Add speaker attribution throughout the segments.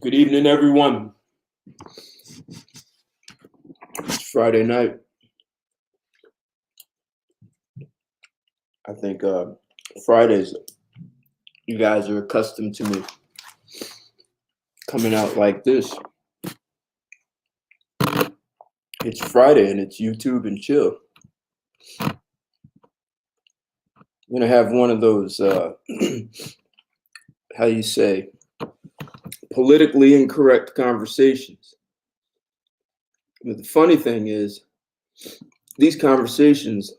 Speaker 1: Good evening, everyone. It's Friday night. I think Fridays, you guys are accustomed to me coming out like this. It's Friday and it's YouTube and chill. I'm gonna have one of those, how you say, politically incorrect conversations. But the funny thing is, these conversations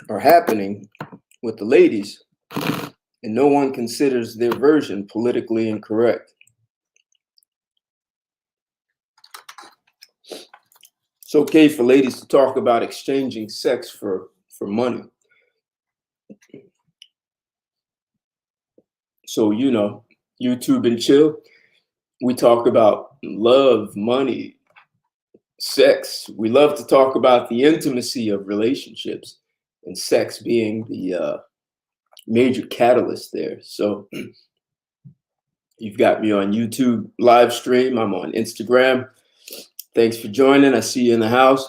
Speaker 1: are happening with the ladies, and no one considers their version politically incorrect. It's okay for ladies to talk about exchanging sex for money. So, YouTube and chill, we talk about love, money, sex. We love to talk about the intimacy of relationships, and sex being the major catalyst there. So you've got me on YouTube live stream. I'm on Instagram. Thanks for joining. I see you in the house.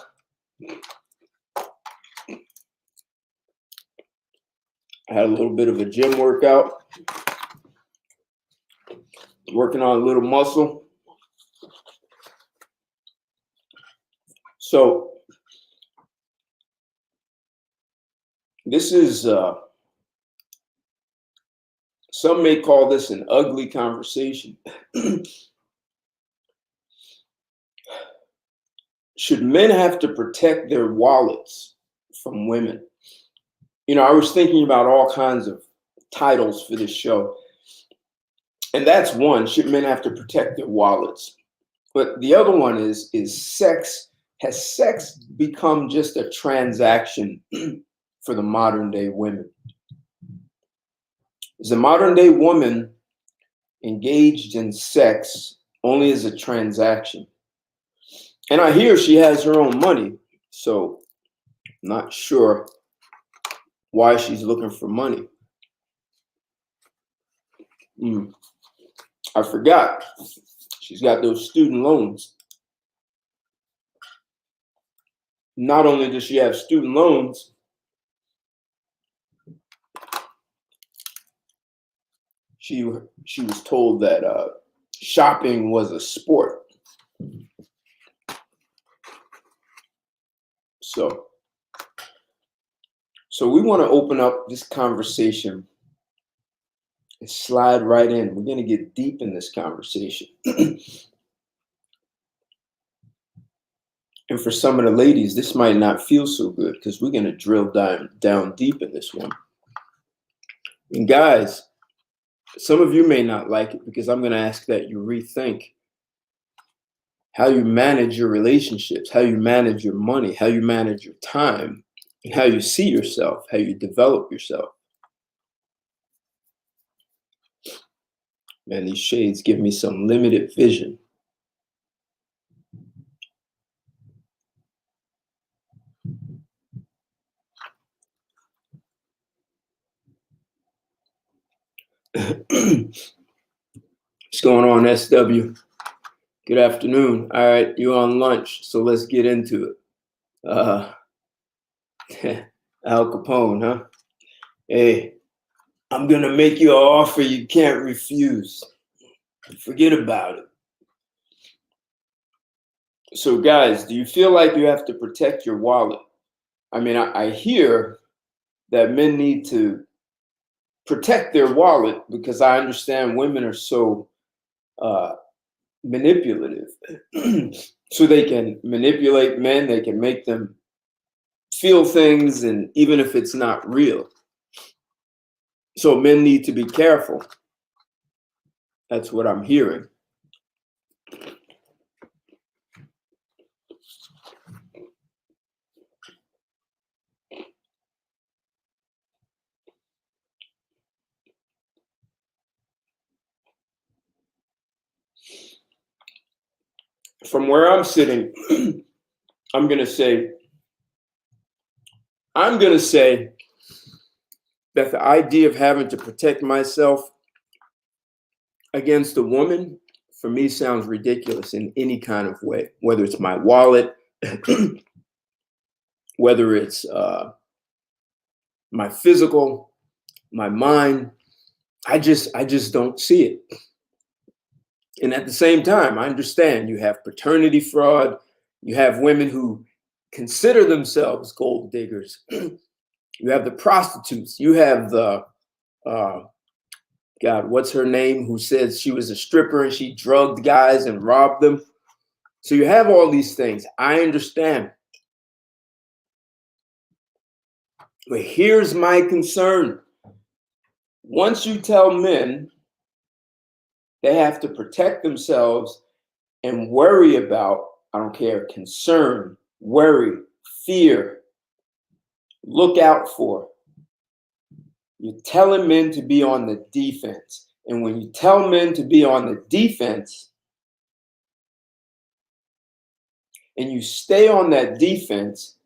Speaker 1: I had a little bit of a gym workout. Working on a little muscle. So this is, some may call this an ugly conversation. Should men have to protect their wallets from women? I was thinking about all kinds of titles for this show. And that's one, should men have to protect their wallets? But the other one is sex. Has sex become just a transaction for the modern day women? Is the modern day woman engaged in sex only as a transaction? And I hear she has her own money, so I'm not sure why she's looking for money. I forgot. She's got those student loans. Not only does she have student loans, she was told that shopping was a sport. So we want to open up this conversation and slide right in. We're going to get deep in this conversation. And for some of the ladies, this might not feel so good because we're going to drill down deep in this one. And guys, some of you may not like it because I'm going to ask that you rethink how you manage your relationships, how you manage your money, how you manage your time, and how you see yourself, how you develop yourself. Man, these shades give me some limited vision. What's going on, SW? Good afternoon. All right, you're on lunch, so let's get into it. Al Capone, huh? Hey, I'm gonna make you an offer you can't refuse. Forget about it. So guys, do you feel like you have to protect your wallet? I mean, I hear that men need to protect their wallet because I understand women are so manipulative. So they can manipulate men, they can make them feel things, and even if it's not real. So men need to be careful. That's what I'm hearing. From where I'm sitting, I'm going to say that the idea of having to protect myself against a woman for me, sounds ridiculous in any kind of way, whether it's my wallet, whether it's my physical, my mind. I just don't see it. And at the same time, I understand you have paternity fraud. You have women who consider themselves gold diggers. You have the prostitutes. You have the, God, what's her name, who says she was a stripper and she drugged guys and robbed them. So you have all these things. I understand. But here's my concern. Once you tell men they have to protect themselves and worry about, I don't care, concern, worry, fear, look out for. You're telling men to be on the defense. And when you tell men to be on the defense, and you stay on that defense,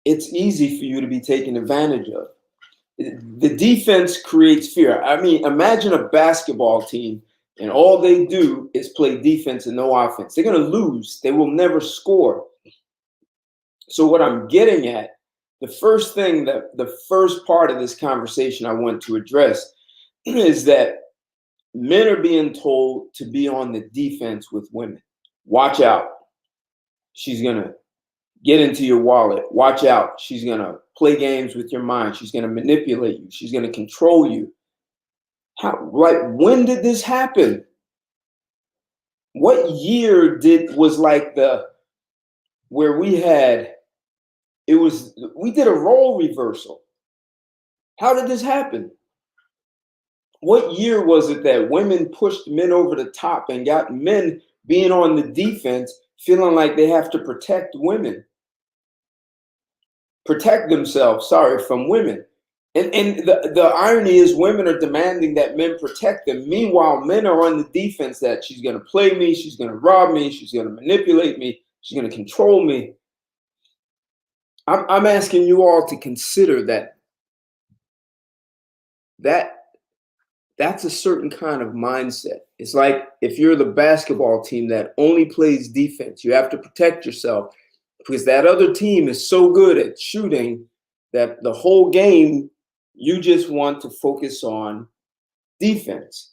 Speaker 1: it's easy for you to be taken advantage of. The defense creates fear. I mean, imagine a basketball team and all they do is play defense and no offense. They're going to lose. They will never score. So what I'm getting at, the first part of this conversation I want to address is that men are being told to be on the defense with women. Watch out. She's going to get into your wallet. Watch out. She's going to play games with your mind. She's going to manipulate you. She's going to control you. When did this happen? What year was like where we did a role reversal? How did this happen? What year was it that women pushed men over the top and got men being on the defense, feeling like they have to protect themselves, from women? And the irony is women are demanding that men protect them. Meanwhile, men are on the defense that she's going to play me, she's going to rob me, she's going to manipulate me, she's going to control me. I'm asking you all to consider that's a certain kind of mindset. It's like if you're the basketball team that only plays defense, you have to protect yourself because that other team is so good at shooting that the whole game, you just want to focus on defense.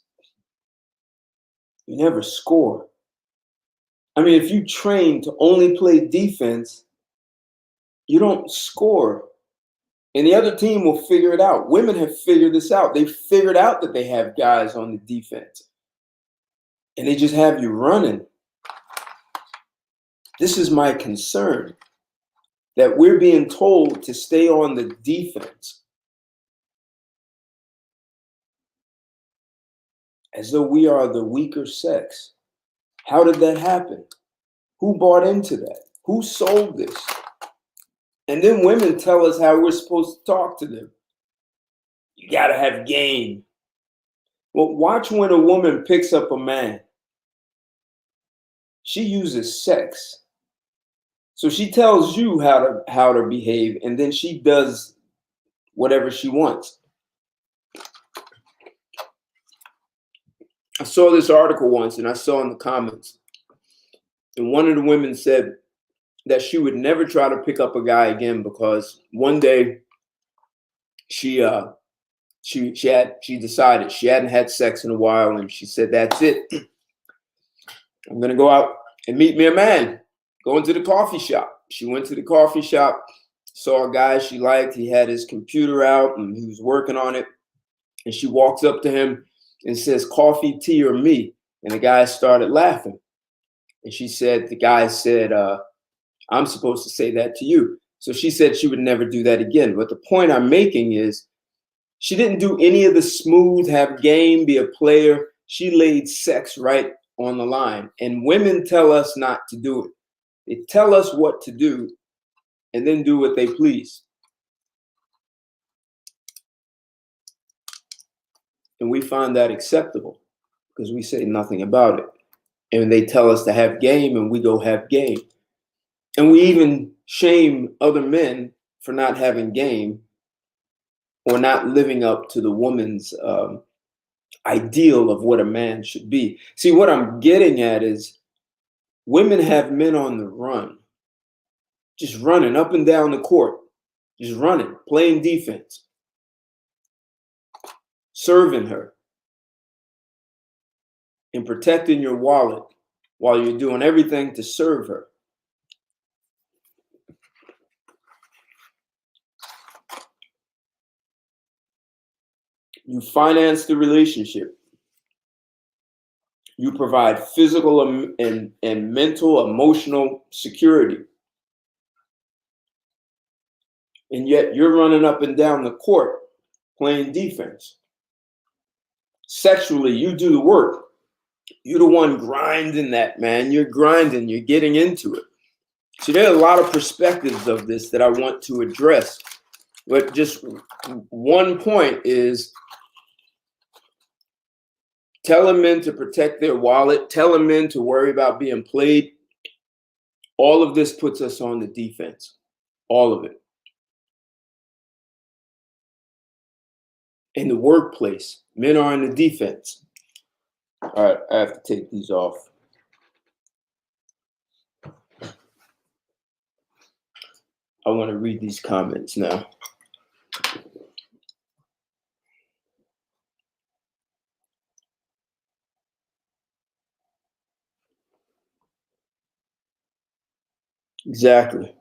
Speaker 1: You never score. I mean, if you train to only play defense, you don't score. And the other team will figure it out. Women have figured this out. They've figured out that they have guys on the defense. And they just have you running. This is my concern, that we're being told to stay on the defense as though we are the weaker sex. How did that happen? Who bought into that? Who sold this? And then women tell us how we're supposed to talk to them. You got to have game. Well, watch when a woman picks up a man. She uses sex. So she tells you how to behave, and then she does whatever she wants. I saw this article once, and I saw in the comments, and one of the women said that she would never try to pick up a guy again because one day she decided she hadn't had sex in a while, and she said, "That's it. I'm gonna go out and meet me a man." Going to the coffee shop. She went to the coffee shop, saw a guy she liked. He had his computer out and he was working on it. And she walks up to him and says, "Coffee, tea, or me?" And the guy started laughing. And the guy said, "I'm supposed to say that to you." So she said she would never do that again. But the point I'm making is she didn't do any of the smooth, have game, be a player. She laid sex right on the line. And women tell us not to do it. They tell us what to do and then do what they please. And we find that acceptable because we say nothing about it. And they tell us to have game and we go have game. And we even shame other men for not having game or not living up to the woman's ideal of what a man should be. See, what I'm getting at is women have men on the run, just running up and down the court, just running, playing defense, serving her, and protecting your wallet while you're doing everything to serve her. You finance the relationship. You provide physical and mental, emotional security. And yet you're running up and down the court playing defense. Sexually, you do the work. You're the one grinding that, man. You're grinding, you're getting into it. So there are a lot of perspectives of this that I want to address. But just one point is, telling men to protect their wallet, telling men to worry about being played, all of this puts us on the defense. All of it. In the workplace, men are in the defense. All right, I have to take these off. I want to read these comments now. Exactly.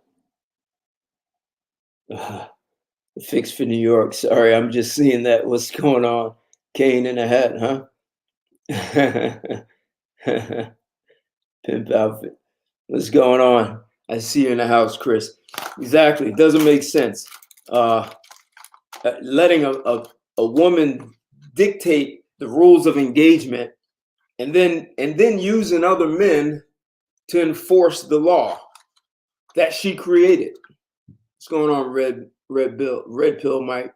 Speaker 1: Fix for New York. Sorry, I'm just seeing that. What's going on? Cane in a hat, huh? Pimp outfit. What's going on? I see you in the house, Chris. Exactly. It doesn't make sense. Letting a woman dictate the rules of engagement and then using other men to enforce the law that she created. What's going on, Red Pill Mike?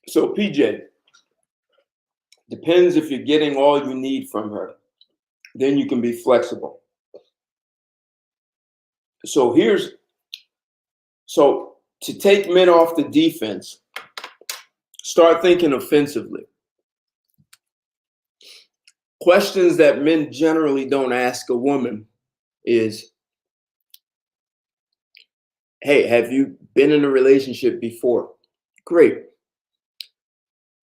Speaker 1: So PJ, depends if you're getting all you need from her. Then you can be flexible. So to take men off the defense, start thinking offensively. Questions that men generally don't ask a woman is, hey, have you been in a relationship before? Great.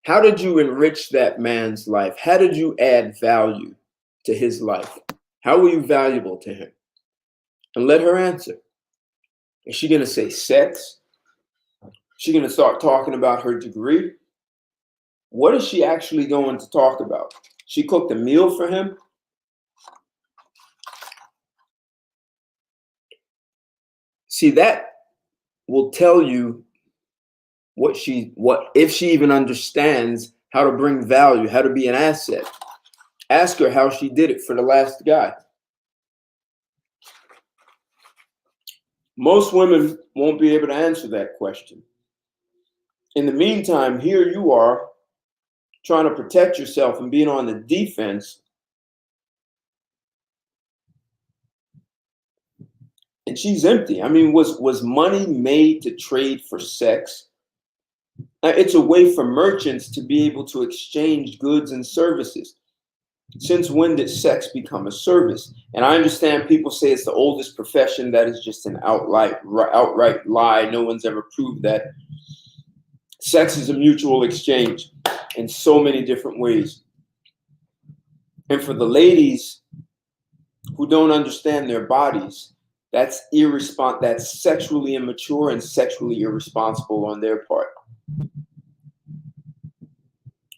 Speaker 1: How did you enrich that man's life? How did you add value to his life? How were you valuable to him? And let her answer. Is she going to say sex? Is she going to start talking about her degree? What is she actually going to talk about? She cooked a meal for him? See, that will tell you if she even understands how to bring value, how to be an asset. Ask her how she did it for the last guy. Most women won't be able to answer that question. In the meantime, here you are trying to protect yourself and being on the defense. And she's empty. I mean, was money made to trade for sex? It's a way for merchants to be able to exchange goods and services. Since when did sex become a service? And I understand people say it's the oldest profession. That is just an outright lie. No one's ever proved that. Sex is a mutual exchange in so many different ways. And for the ladies who don't understand their bodies, that's sexually immature and sexually irresponsible on their part.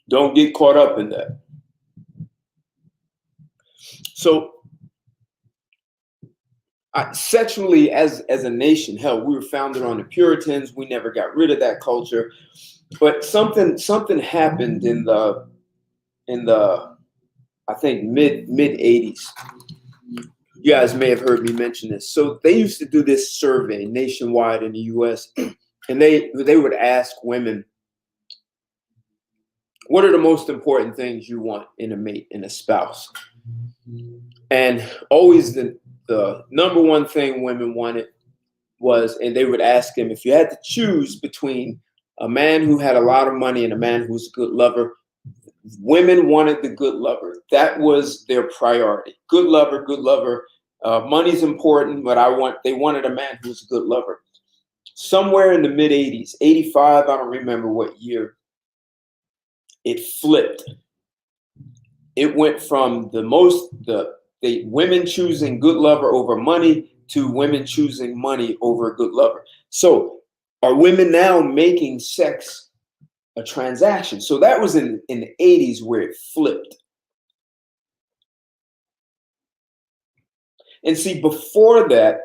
Speaker 1: Don't get caught up in that. So sexually, as a nation, hell, we were founded on the Puritans. We never got rid of that culture. But something happened in the I think mid 80s. You guys may have heard me mention this. So they used to do this survey nationwide in the US, and they would ask women, what are the most important things you want in a mate, in a spouse? And always the number one thing women wanted was, and they would ask him, if you had to choose between a man who had a lot of money and a man who was a good lover, women wanted the good lover. That was their priority. Good lover, good lover. Money's important, but they wanted a man who was a good lover. Somewhere in the mid 80s, 85, I don't remember what year, it flipped. It went from the women choosing good lover over money to women choosing money over a good lover. So are women now making sex a transaction? So that was in the 80s where it flipped. And see, before that,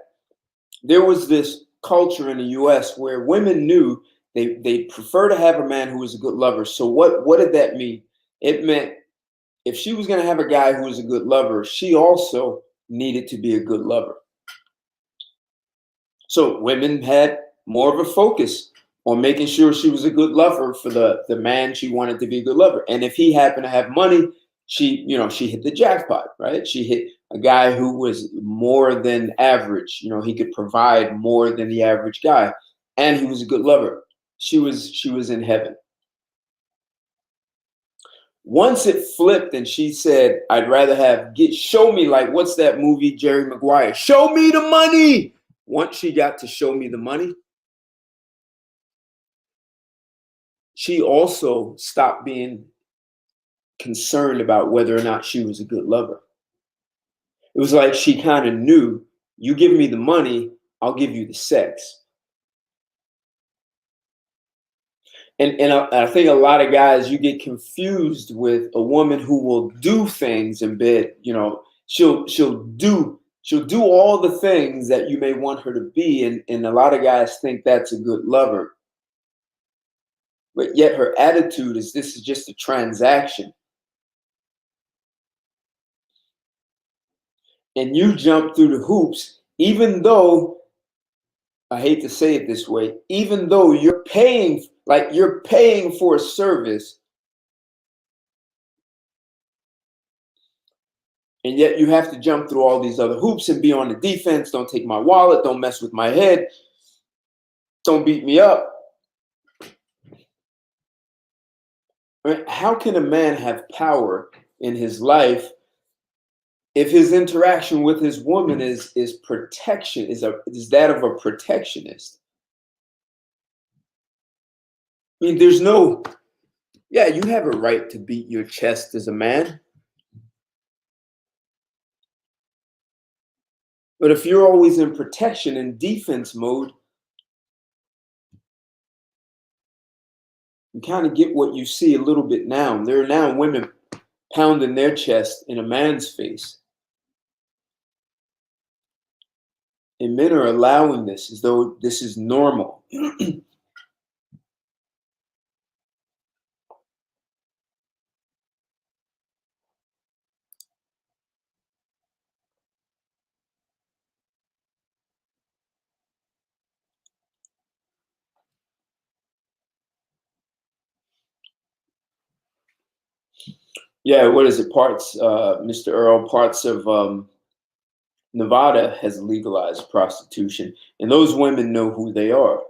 Speaker 1: there was this culture in the US where women knew they prefer to have a man who was a good lover. So what did that mean? It meant if she was going to have a guy who was a good lover, she also needed to be a good lover. So women had more of a focus on making sure she was a good lover for the man she wanted to be a good lover. And if he happened to have money, she hit the jackpot, right? She hit a guy who was more than average. He could provide more than the average guy, and he was a good lover. She was in heaven. Once it flipped and she said, I'd rather show me, like, what's that movie, Jerry Maguire? Show me the money. Once she got to show me the money, she also stopped being concerned about whether or not she was a good lover. It was like she kind of knew, you give me the money, I'll give you the sex. And I think a lot of guys, you get confused with a woman who will do things in bed. She'll do all the things that you may want her to be, and a lot of guys think that's a good lover. But yet her attitude is, this is just a transaction. And you jump through the hoops, even though, I hate to say it this way, even though you're paying for a service, and yet you have to jump through all these other hoops and be on the defense. Don't take my wallet. Don't mess with my head. Don't beat me up. How can a man have power in his life if his interaction with his woman is protection, is that of a protectionist? I mean, you have a right to beat your chest as a man. But if you're always in protection and defense mode, you kind of get what you see a little bit now. There are now women pounding their chest in a man's face. And men are allowing this as though this is normal. Yeah, what is it? Mr. Earl, parts of Nevada has legalized prostitution, and those women know who they are.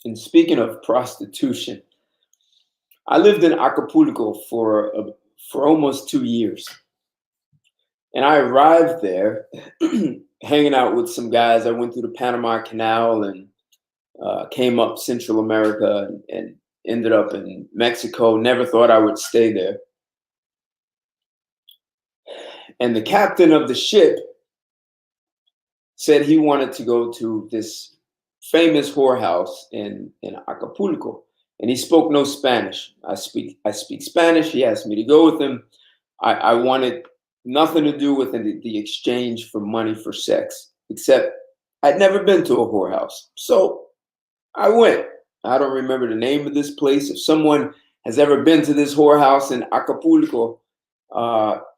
Speaker 1: And speaking of prostitution, I lived in Acapulco for almost 2 years, and I arrived there hanging out with some guys. I went through the Panama Canal and came up Central America and ended up in Mexico. Never thought I would stay there. And the captain of the ship said he wanted to go to this famous whorehouse in Acapulco. And he spoke no Spanish. I speak Spanish. He asked me to go with him. I wanted nothing to do with the exchange for money for sex, except I'd never been to a whorehouse. So I went. I don't remember the name of this place. If someone has ever been to this whorehouse in Acapulco,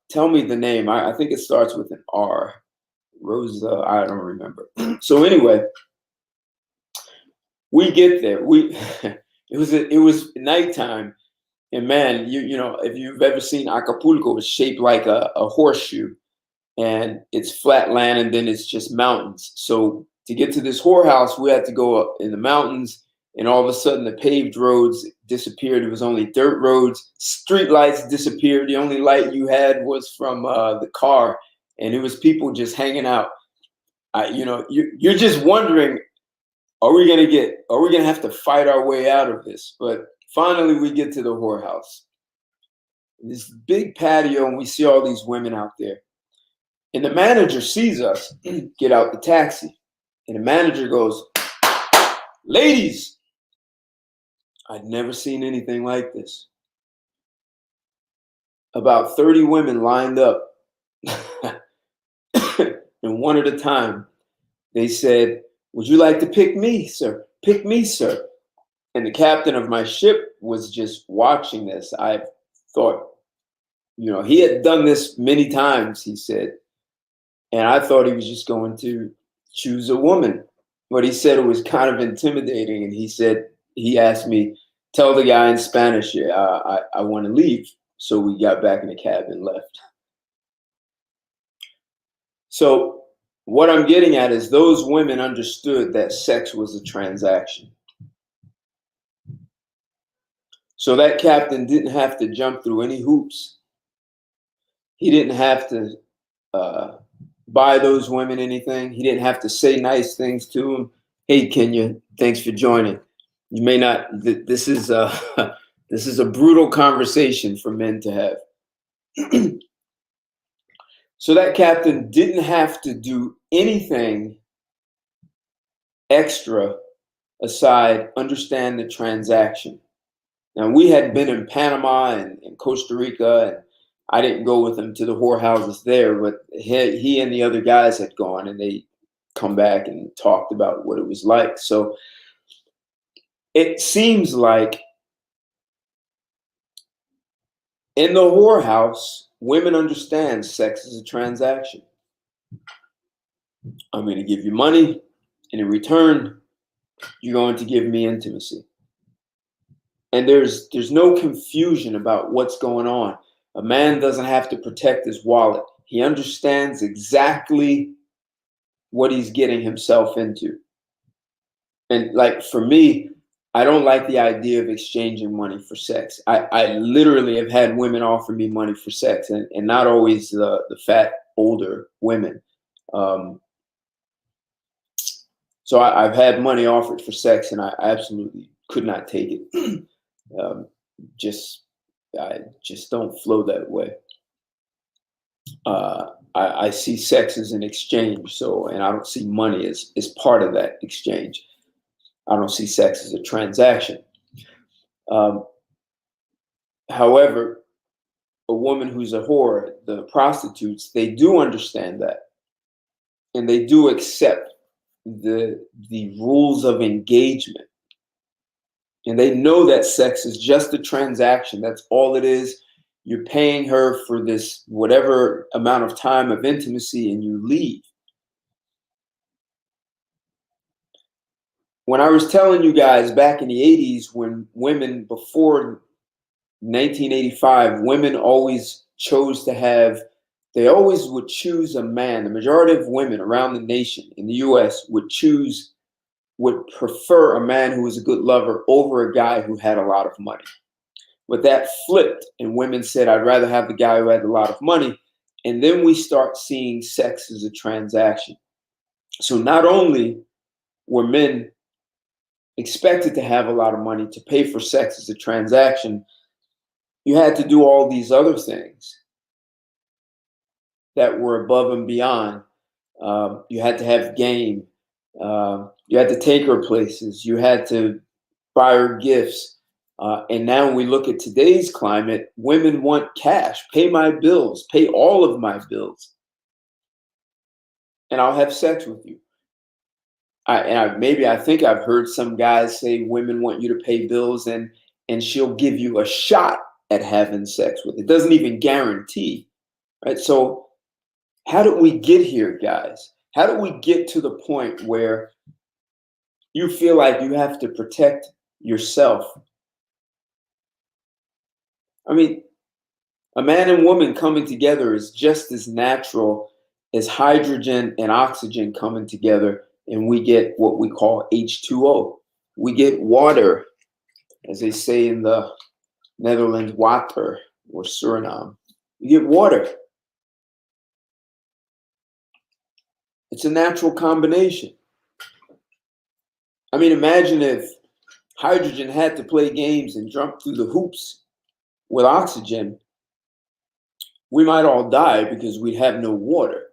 Speaker 1: tell me the name. I think it starts with an R. Rosa, I don't remember. So anyway, we get there. It was nighttime, and man, you know, if you've ever seen Acapulco, it's shaped like a horseshoe, and it's flat land, and then it's just mountains. So to get to this whorehouse, we had to go up in the mountains, and all of a sudden the paved roads disappeared. It was only dirt roads. Street lights disappeared. The only light you had was from the car, and it was people just hanging out. You know, you're just wondering, are we gonna have to fight our way out of this? But finally, we get to the whorehouse. This big patio, and we see all these women out there. And the manager sees us get out the taxi. And the manager goes, "Ladies," I'd never seen anything like this. About 30 women lined up. And one at a time, they said, "Would you like to pick me, sir? Pick me, sir." And the captain of my ship was just watching this. I thought, you know, he had done this many times, he said. And I thought he was just going to choose a woman. But he said it was kind of intimidating. And he asked me, "Tell the guy in Spanish, I want to leave." So we got back in the cab and left. So what I'm getting at is those women understood that sex was a transaction. So that captain didn't have to jump through any hoops. He didn't have to buy those women anything. He didn't have to say nice things to them. "Hey, Kenya, thanks for joining. You may not. This is this is a brutal conversation for men to have." So that captain didn't have to do anything extra aside understand the transaction. Now, we had been in Panama and Costa Rica, and I didn't go with him to the whorehouses there, but he and the other guys had gone, and they come back and talked about what it was like. So it seems like in the whorehouse, women understand sex is a transaction. I'm going to give you money, and in return, you're going to give me intimacy. And there's no confusion about what's going on. A man doesn't have to protect his wallet. He understands exactly what he's getting himself into. And like for me, I don't like the idea of exchanging money for sex. I literally have had women offer me money for sex, and not always the fat older women. So I've had money offered for sex, and I absolutely could not take it. I just don't flow that way. I see sex as an exchange, so, and I don't see money as part of that exchange. I don't see sex as a transaction. However, a woman who's a whore, the prostitutes, they do understand that, and they do accept the rules of engagement. And they know that sex is just a transaction. That's all it is. You're paying her for this whatever amount of time of intimacy, and you leave. When I was telling you guys back in the 80s, when women, before 1985, women always chose to have, they always would choose a man. The majority of women around the nation in the US would prefer a man who was a good lover over a guy who had a lot of money. But that flipped, and women said, "I'd rather have the guy who had a lot of money." And then we start seeing sex as a transaction. So not only were men expected to have a lot of money to pay for sex as a transaction, you had to do all these other things that were above and beyond. You had to have game. You had to take her places. You had to buy her gifts. And now when we look at today's climate, women want cash. Pay my bills. Pay all of my bills. And I'll have sex with you. I think I've heard some guys say women want you to pay bills, and she'll give you a shot at having sex with. It doesn't even guarantee, right? So how did we get here, guys? How did we get to the point where you feel like you have to protect yourself. I mean, a man and woman coming together is just as natural as hydrogen and oxygen coming together, and we get what we call H2O. We get water, as they say in the Netherlands, water, or Suriname. You get water. It's a natural combination. I mean, imagine if hydrogen had to play games and jump through the hoops with oxygen. We might all die because we'd have no water.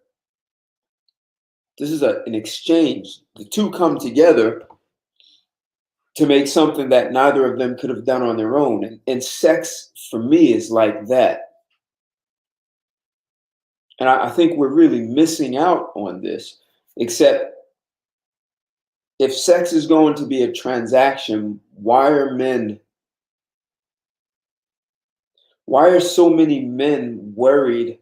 Speaker 1: This is an exchange. The two come together to make something that neither of them could have done on their own. And sex, for me, is like that. And I think we're really missing out on this, except if sex is going to be a transaction, why are so many men worried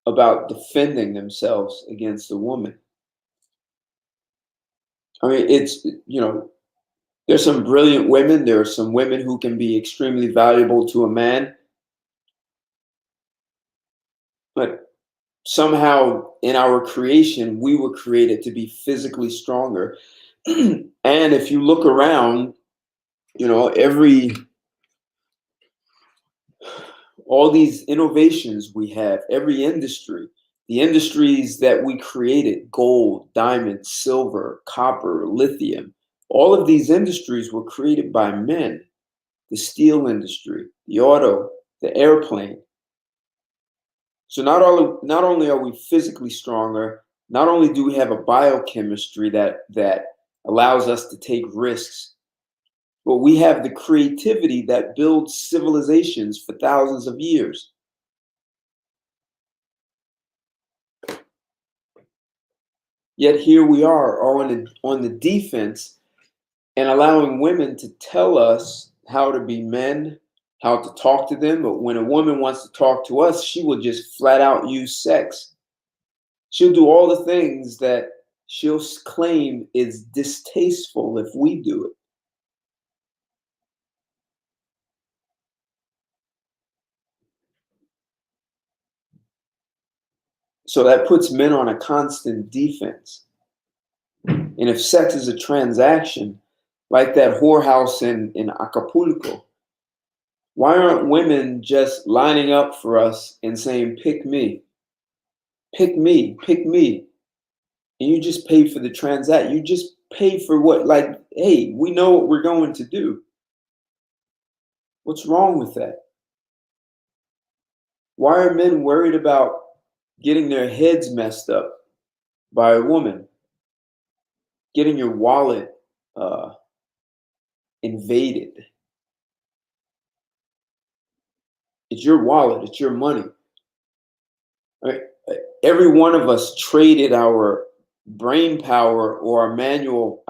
Speaker 1: about defending themselves against a woman? I mean, there's some brilliant women. There are some women who can be extremely valuable to a man. But somehow in our creation, we were created to be physically stronger. And if you look around, all these innovations we have, every industry, the industries that we created, gold, diamond, silver, copper, lithium, all of these industries were created by men. The steel industry, the auto, the airplane. So not only are we physically stronger, not only do we have a biochemistry that allows us to take risks, but we have the creativity that builds civilizations for thousands of years. Yet here we are on the defense and allowing women to tell us how to be men, how to talk to them. But when a woman wants to talk to us, she will just flat out use sex. She'll do all the things that she'll claim is distasteful if we do it. So that puts men on a constant defense. And if sex is a transaction, like that whorehouse in Acapulco, why aren't women just lining up for us and saying, pick me, pick me, pick me? And you just pay for the transact. You just pay for what, like, hey, we know what we're going to do. What's wrong with that? Why are men worried about getting their heads messed up by a woman? Getting your wallet invaded. It's your wallet. It's your money. Right? Every one of us traded our brain power or our manual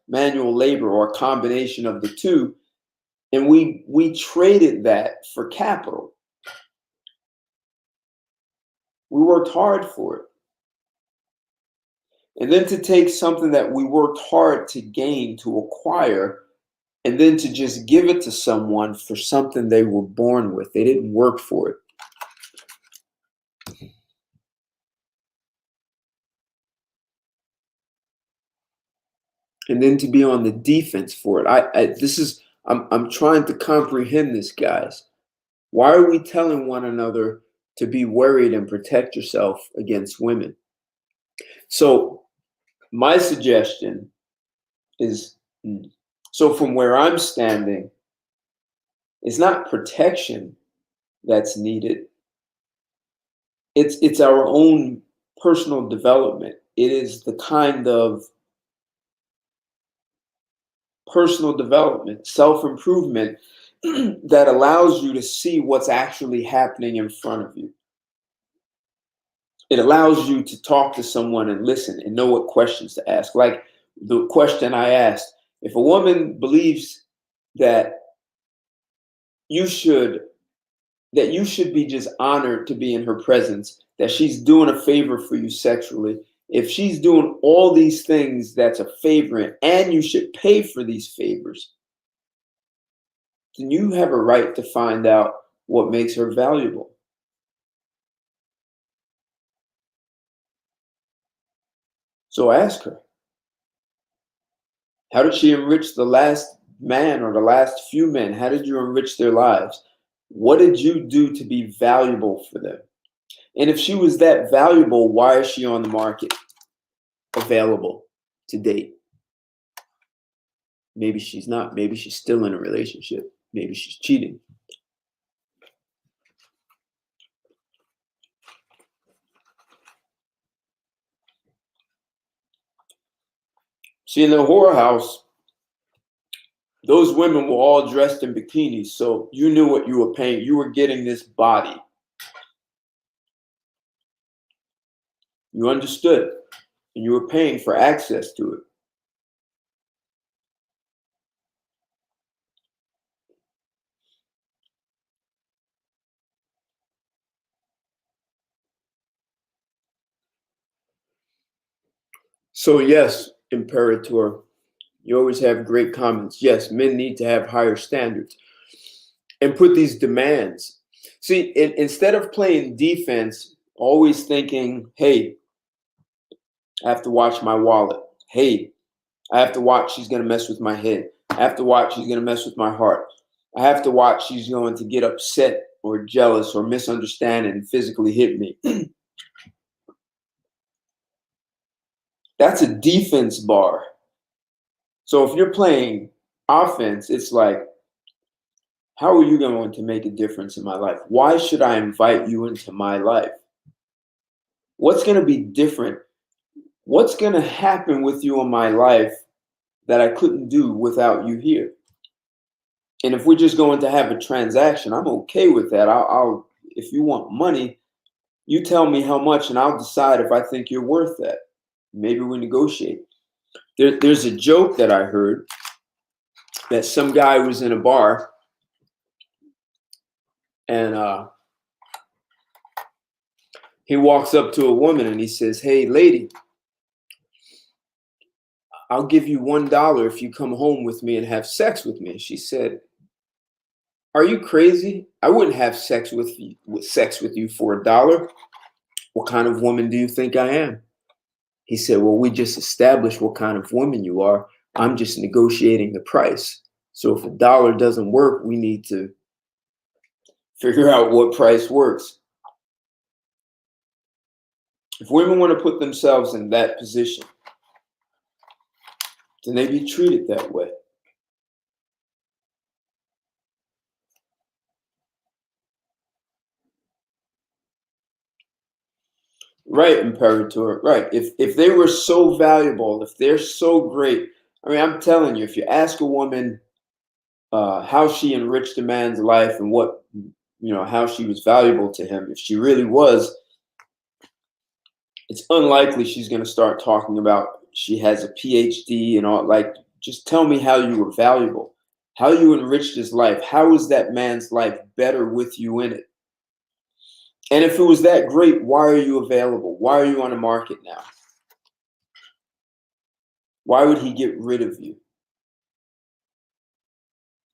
Speaker 1: labor, or a combination of the two, and we traded that for capital. We worked hard for it. And then to take something that we worked hard to gain, to acquire, and then to just give it to someone for something they were born with. They didn't work for it. And then to be on the defense for it. I'm trying to comprehend this, guys. Why are we telling one another to be worried and protect yourself against women? So my suggestion is, so from where I'm standing, it's not protection that's needed. It's our own personal development. It is the kind of personal development, self-improvement that allows you to see what's actually happening in front of you. It allows you to talk to someone and listen and know what questions to ask. Like the question I asked, if a woman believes that you should be just honored to be in her presence, that she's doing a favor for you sexually, If she's doing all these things that's a favor and you should pay for these favors, then you have a right to find out what makes her valuable. So ask her, how did she enrich the last man or the last few men? How did you enrich their lives? What did you do to be valuable for them? And if she was that valuable, why is she on the market available to date? Maybe she's not. Maybe she's still in a relationship. Maybe she's cheating. See, in the whorehouse, those women were all dressed in bikinis, so you knew what you were paying. You were getting this body. You understood, and you were paying for access to it. So yes, Imperator, you always have great comments. Yes, men need to have higher standards and put these demands. See, instead of playing defense, always thinking, hey, I have to watch my wallet. Hey, I have to watch she's going to mess with my head. I have to watch she's going to mess with my heart. I have to watch she's going to get upset or jealous or misunderstand and physically hit me. That's a defense bar. So if you're playing offense, it's like, how are you going to make a difference in my life? Why should I invite you into my life? What's going to be different? What's going to happen with you in my life that I couldn't do without you here? And if we're just going to have a transaction, I'm okay with that. I'll if you want money, you tell me how much and I'll decide if I think you're worth that. Maybe we negotiate. There's a joke that I heard that some guy was in a bar and he walks up to a woman and he says, "Hey, lady, I'll give you $1 if you come home with me and have sex with me." She said, "Are you crazy? I wouldn't have sex with you for $1. What kind of woman do you think I am?" He said, "Well, we just established what kind of woman you are. I'm just negotiating the price. So if $1 doesn't work, we need to figure out what price works." If women want to put themselves in that position, then they be treated that way. Right, Imperator. Right. If they were so valuable, if they're so great, I mean, I'm telling you, if you ask a woman how she enriched a man's life and what how she was valuable to him, if she really was, it's unlikely she's going to start talking about she has a PhD and all. Like, just tell me how you were valuable, how you enriched his life. How is that man's life better with you in it? And if it was that great, why are you available? Why are you on the market now? Why would he get rid of you?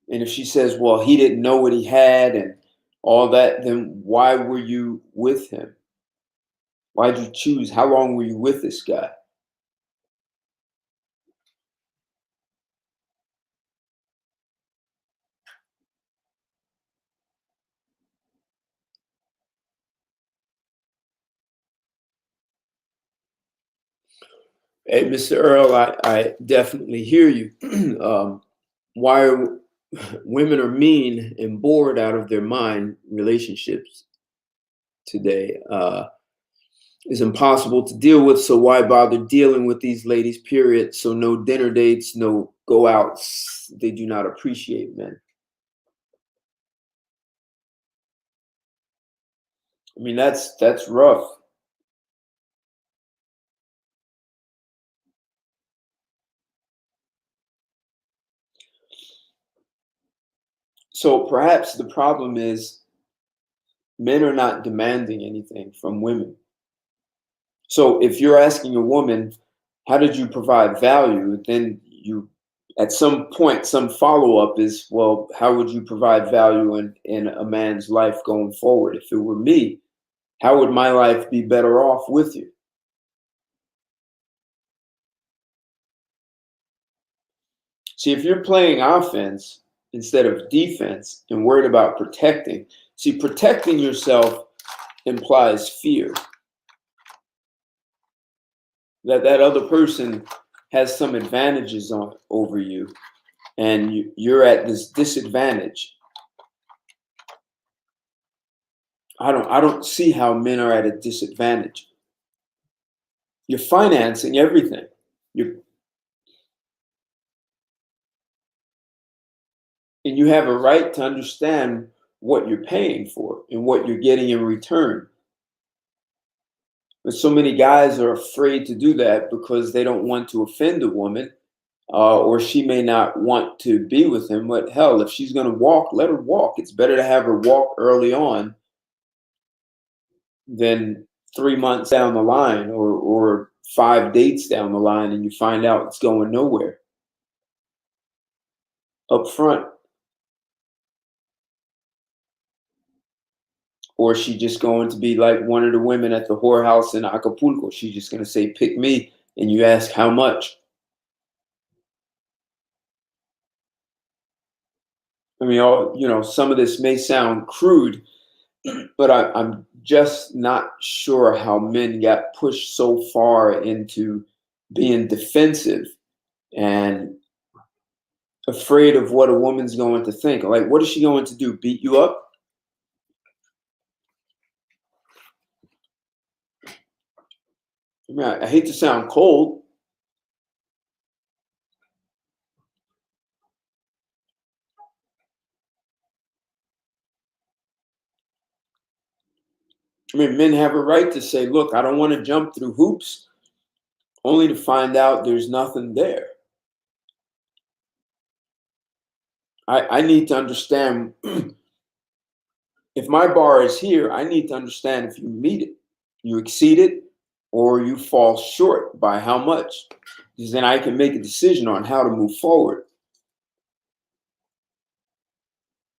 Speaker 1: And if she says, well, he didn't know what he had and all that, then why were you with him? Why did you choose? How long were you with this guy? Hey, Mr. Earl, I definitely hear you. Why are women are mean and bored out of their mind relationships today is impossible to deal with. So why bother dealing with these ladies, period? So no dinner dates, no go outs. They do not appreciate men. I mean, that's rough. So perhaps the problem is men are not demanding anything from women. So if you're asking a woman, how did you provide value? Then you, at some point, some follow up is, well, how would you provide value in a man's life going forward? If it were me, how would my life be better off with you? See, if you're playing offense instead of defense and worried about protecting, see, protecting yourself implies fear that that other person has some advantages on over you, and you're at this disadvantage. I don't see how men are at a disadvantage. You're financing everything. You and you have a right to understand what you're paying for and what you're getting in return. But so many guys are afraid to do that because they don't want to offend a woman, or she may not want to be with him. But hell, if she's going to walk, let her walk. It's better to have her walk early on than 3 months down the line, or 5 dates down the line, and you find out it's going nowhere up front. Or she just going to be like one of the women at the whorehouse in Acapulco. She's just going to say, pick me. And you ask how much. I mean, some of this may sound crude, but I'm just not sure how men got pushed so far into being defensive and afraid of what a woman's going to think. Like, what is she going to do? Beat you up? I mean, I hate to sound cold. I mean, men have a right to say, look, I don't want to jump through hoops only to find out there's nothing there. I need to understand if my bar is here, I need to understand if you meet it, you exceed it, or you fall short by how much. Because then I can make a decision on how to move forward.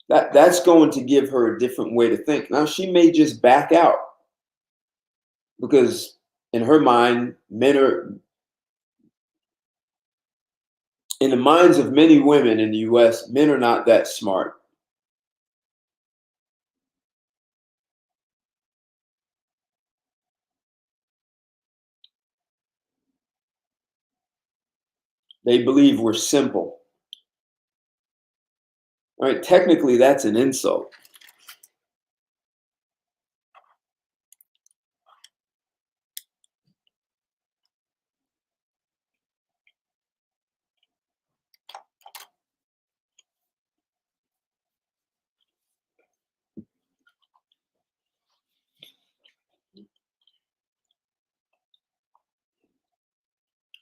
Speaker 1: That's going to give her a different way to think. Now she may just back out because in her mind, men are in the minds of many women in the US, men are not that smart. They believe we're simple. All right, technically that's an insult.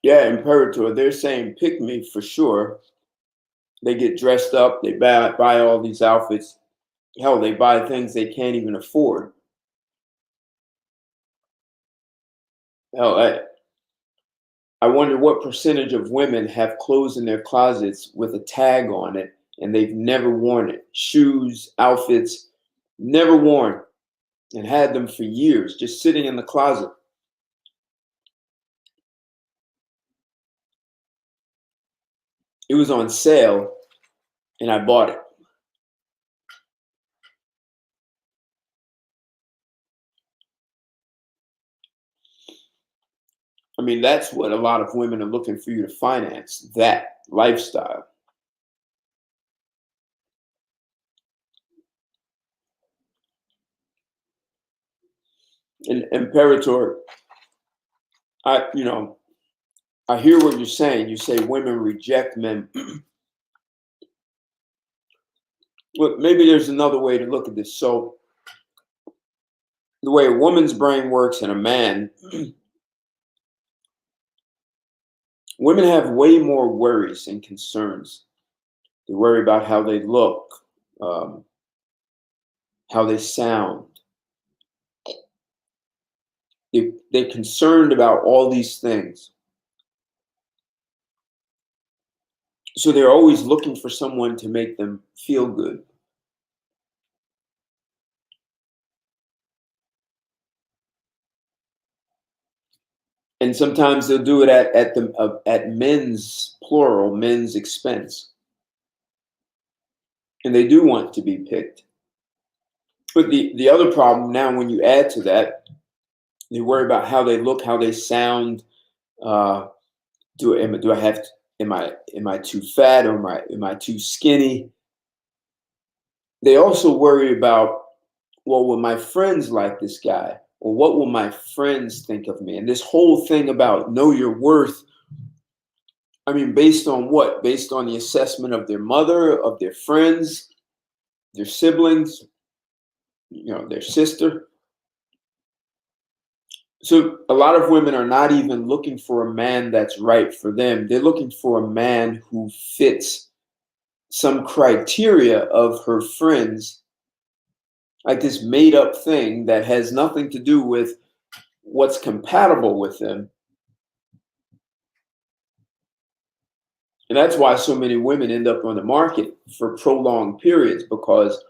Speaker 1: Yeah, Imperator, they're saying pick me for sure. They get dressed up, they buy all these outfits. Hell, they buy things they can't even afford. Hell, I wonder what percentage of women have clothes in their closets with a tag on it and they've never worn it. Shoes, outfits, never worn, and had them for years, just sitting in the closet. It was on sale and I bought it. I mean, that's what a lot of women are looking for you to finance, that lifestyle. And Imperator, I I hear what you're saying. You say women reject men. Well, maybe there's another way to look at this. So the way a woman's brain works and a man, women have way more worries and concerns. They worry about how they look, um, how they sound. They're concerned about all these things. So they're always looking for someone to make them feel good. And sometimes they'll do it at men's, plural, men's expense. And they do want to be picked. But the other problem now, when you add to that, they worry about how they look, how they sound. Am I too fat, or am I too skinny? They also worry about, well, will my friends like this guy? Or what will my friends think of me? And this whole thing about know your worth, I mean, based on what? Based on the assessment of their mother, of their friends, their siblings, their sister. So a lot of women are not even looking for a man that's right for them. They're looking for a man who fits some criteria of her friends, like this made up thing that has nothing to do with what's compatible with them. And that's why so many women end up on the market for prolonged periods, because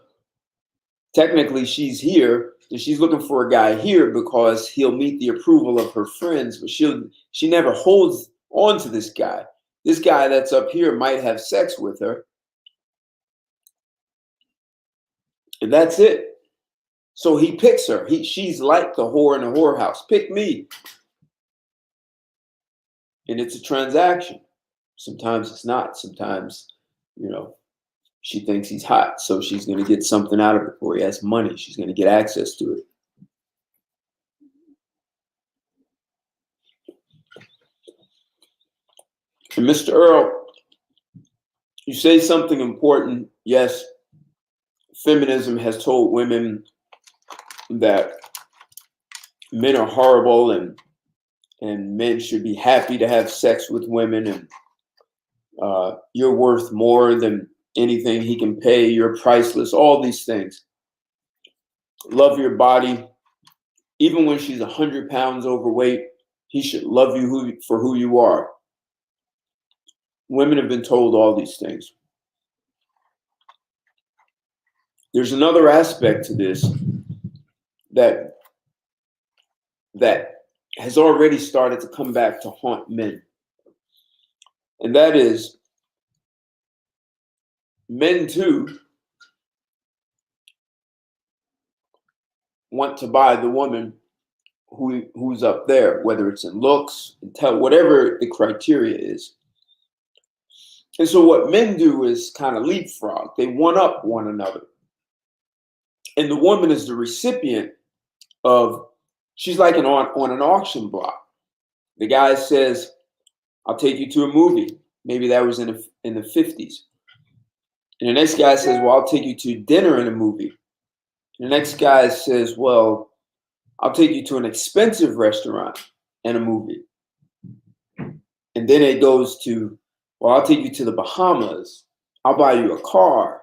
Speaker 1: technically she's here and she's looking for a guy here because he'll meet the approval of her friends, but she never holds on to this guy. This guy that's up here might have sex with her, and that's it. So he picks her. She's like the whore in the whorehouse. Pick me. And it's a transaction. Sometimes it's not. Sometimes, she thinks he's hot, so she's going to get something out of it, or he has money. She's going to get access to it. And Mr. Earl, you say something important. Yes, feminism has told women that men are horrible and men should be happy to have sex with women, and you're worth more than anything he can pay. You're priceless. All these things. Love your body. Even when she's 100 pounds overweight, he should love you for who you are. Women have been told all these things. There's another aspect to this that has already started to come back to haunt men. And that is, men too want to buy the woman who's up there, whether it's in looks, whatever the criteria is. And so what men do is kind of leapfrog. They one up one another. And the woman is the recipient of, she's like on an auction block. The guy says, I'll take you to a movie. Maybe that was in the 50s. And the next guy says, well, I'll take you to dinner in a movie. And the next guy says, well, I'll take you to an expensive restaurant and a movie. And then it goes to, well, I'll take you to the Bahamas. I'll buy you a car.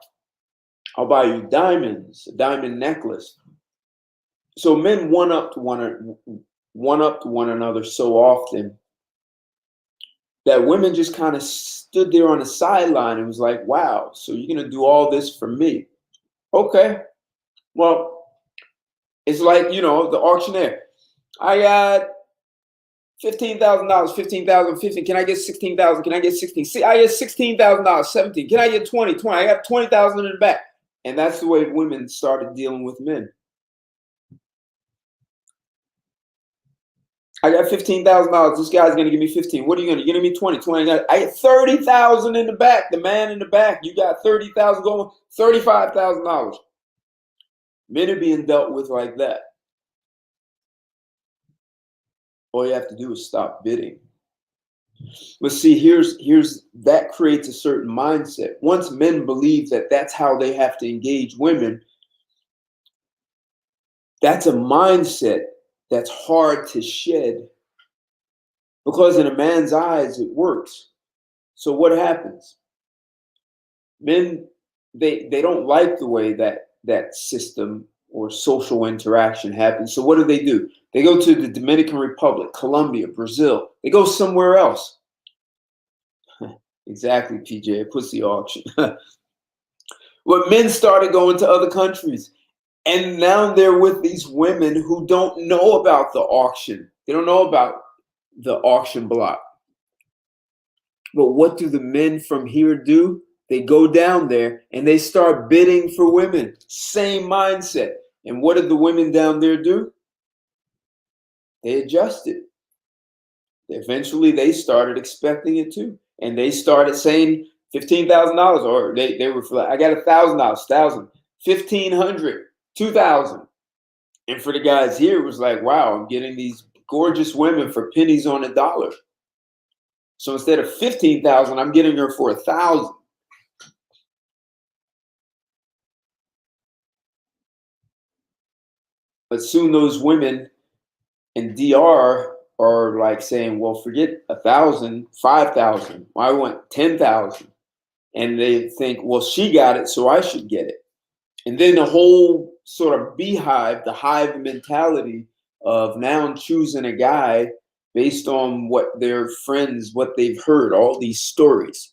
Speaker 1: I'll buy you diamonds, a diamond necklace. So men one up to one another so often that women just kind of stood there on the sideline and was like, wow, so you're going to do all this for me? Okay. Well, it's like, the auctioneer. I got $15,000, 15,000, 15. Can I get 16,000? Can I get 16? See, I get $16,000, 17. Can I get 20? I got 20,000 in the back. And that's the way women started dealing with men. I got $15,000. This guy's going to give me 15. What are you going to give me? 20. I get 30,000 in the back. The man in the back, you got 30,000 going, $35,000. Men are being dealt with like that. All you have to do is stop bidding. But see, here's that creates a certain mindset. Once men believe that that's how they have to engage women, that's a mindset that's hard to shed, because in a man's eyes it works. So what happens? Men, they don't like the way that system or social interaction happens. So what do? They go to the Dominican Republic, Colombia, Brazil. They go somewhere else. Exactly, PJ, a pussy auction. Well, men started going to other countries. And now they're with these women who don't know about the auction. They don't know about the auction block. But what do the men from here do? They go down there and they start bidding for women. Same mindset. And what did the women down there do? They adjusted. Eventually, they started expecting it too. And they started saying $15,000, or they were like, I got $1,000, 1,000, 1,500, 2,000. And for the guys here, it was like, wow, I'm getting these gorgeous women for pennies on a dollar. So instead of 15,000, I'm getting her for 1,000. But soon those women in DR are like saying, well, forget 1,000, 5,000. I want 10,000. And they think, well, she got it, so I should get it. And then the whole sort of beehive, the hive mentality of now choosing a guy based on what their friends, what they've heard, all these stories.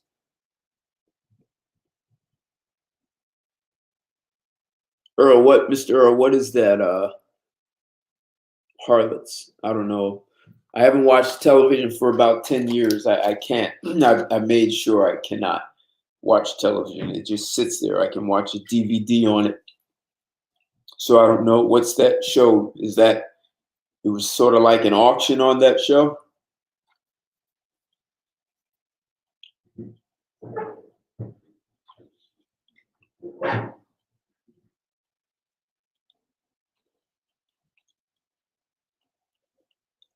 Speaker 1: Earl, Mr. Earl, what is that? Harlots. I don't know. I haven't watched television for about 10 years. I can't. I made sure I cannot watch television. It just sits there. I can watch a DVD on it. So I don't know. What's that show? Is that, it was sort of like an auction on that show?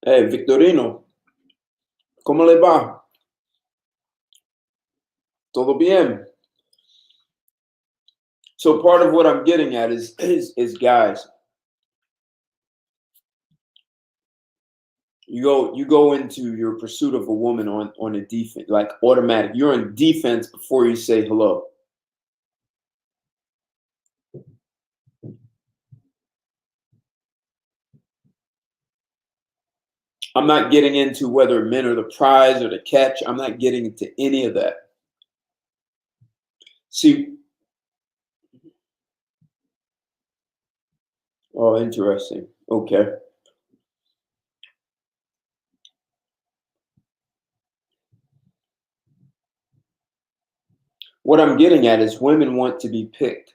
Speaker 1: Hey, Victorino, ¿cómo le va? ¿Todo bien? So part of what I'm getting at is guys, you go into your pursuit of a woman on a defense, like automatic. You're in defense before you say hello. I'm not getting into whether men are the prize or the catch. I'm not getting into any of that. See, oh, interesting. Okay. What I'm getting at is women want to be picked.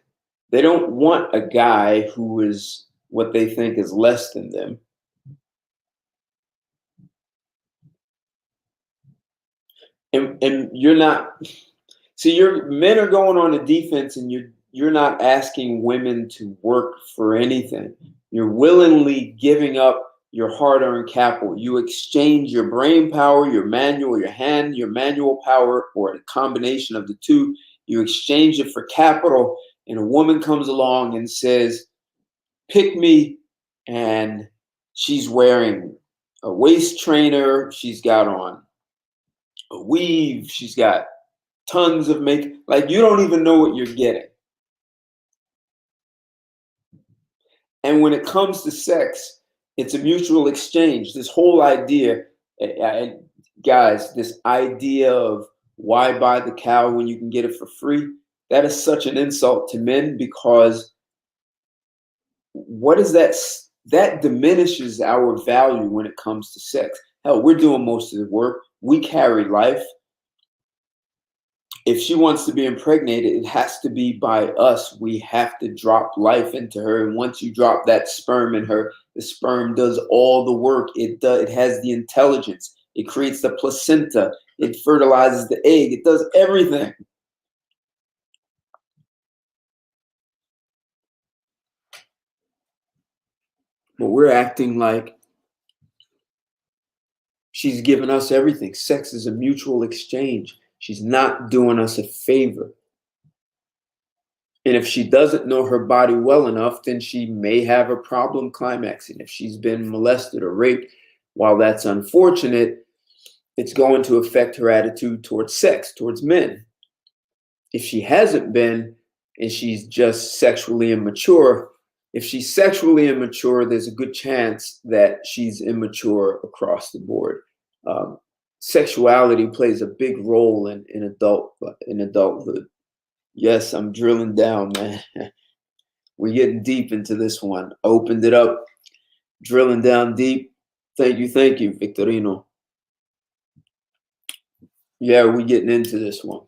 Speaker 1: They don't want a guy who is what they think is less than them. And you're not, see, your men are going on a defense, and you're not asking women to work for anything. You're willingly giving up your hard-earned capital. You exchange your brain power, your manual power, or a combination of the two. You exchange it for capital, and a woman comes along and says, pick me, and she's wearing a waist trainer, she's got on a weave, she's got tons of makeup. Like, you don't even know what you're getting. And when it comes to sex, it's a mutual exchange. This whole idea, guys, this idea of why buy the cow when you can get it for free, that is such an insult to men, because what is that? That diminishes our value when it comes to sex. Hell, we're doing most of the work. We carry life. If she wants to be impregnated, it has to be by us. We have to drop life into her. And once you drop that sperm in her, the sperm does all the work. It has the intelligence. It creates the placenta. It fertilizes the egg. It does everything. But we're acting like she's giving us everything. Sex is a mutual exchange. She's not doing us a favor. And if she doesn't know her body well enough, then she may have a problem climaxing. If she's been molested or raped, while that's unfortunate, it's going to affect her attitude towards sex, towards men. If she hasn't been, and she's just sexually immature, If she's sexually immature, there's a good chance that she's immature across the board. Um, Sexuality plays a big role in adulthood. Yes, I'm drilling down, man. We're getting deep into this one. Opened it up, drilling down deep. Thank you, Victorino. Yeah, we're getting into this one.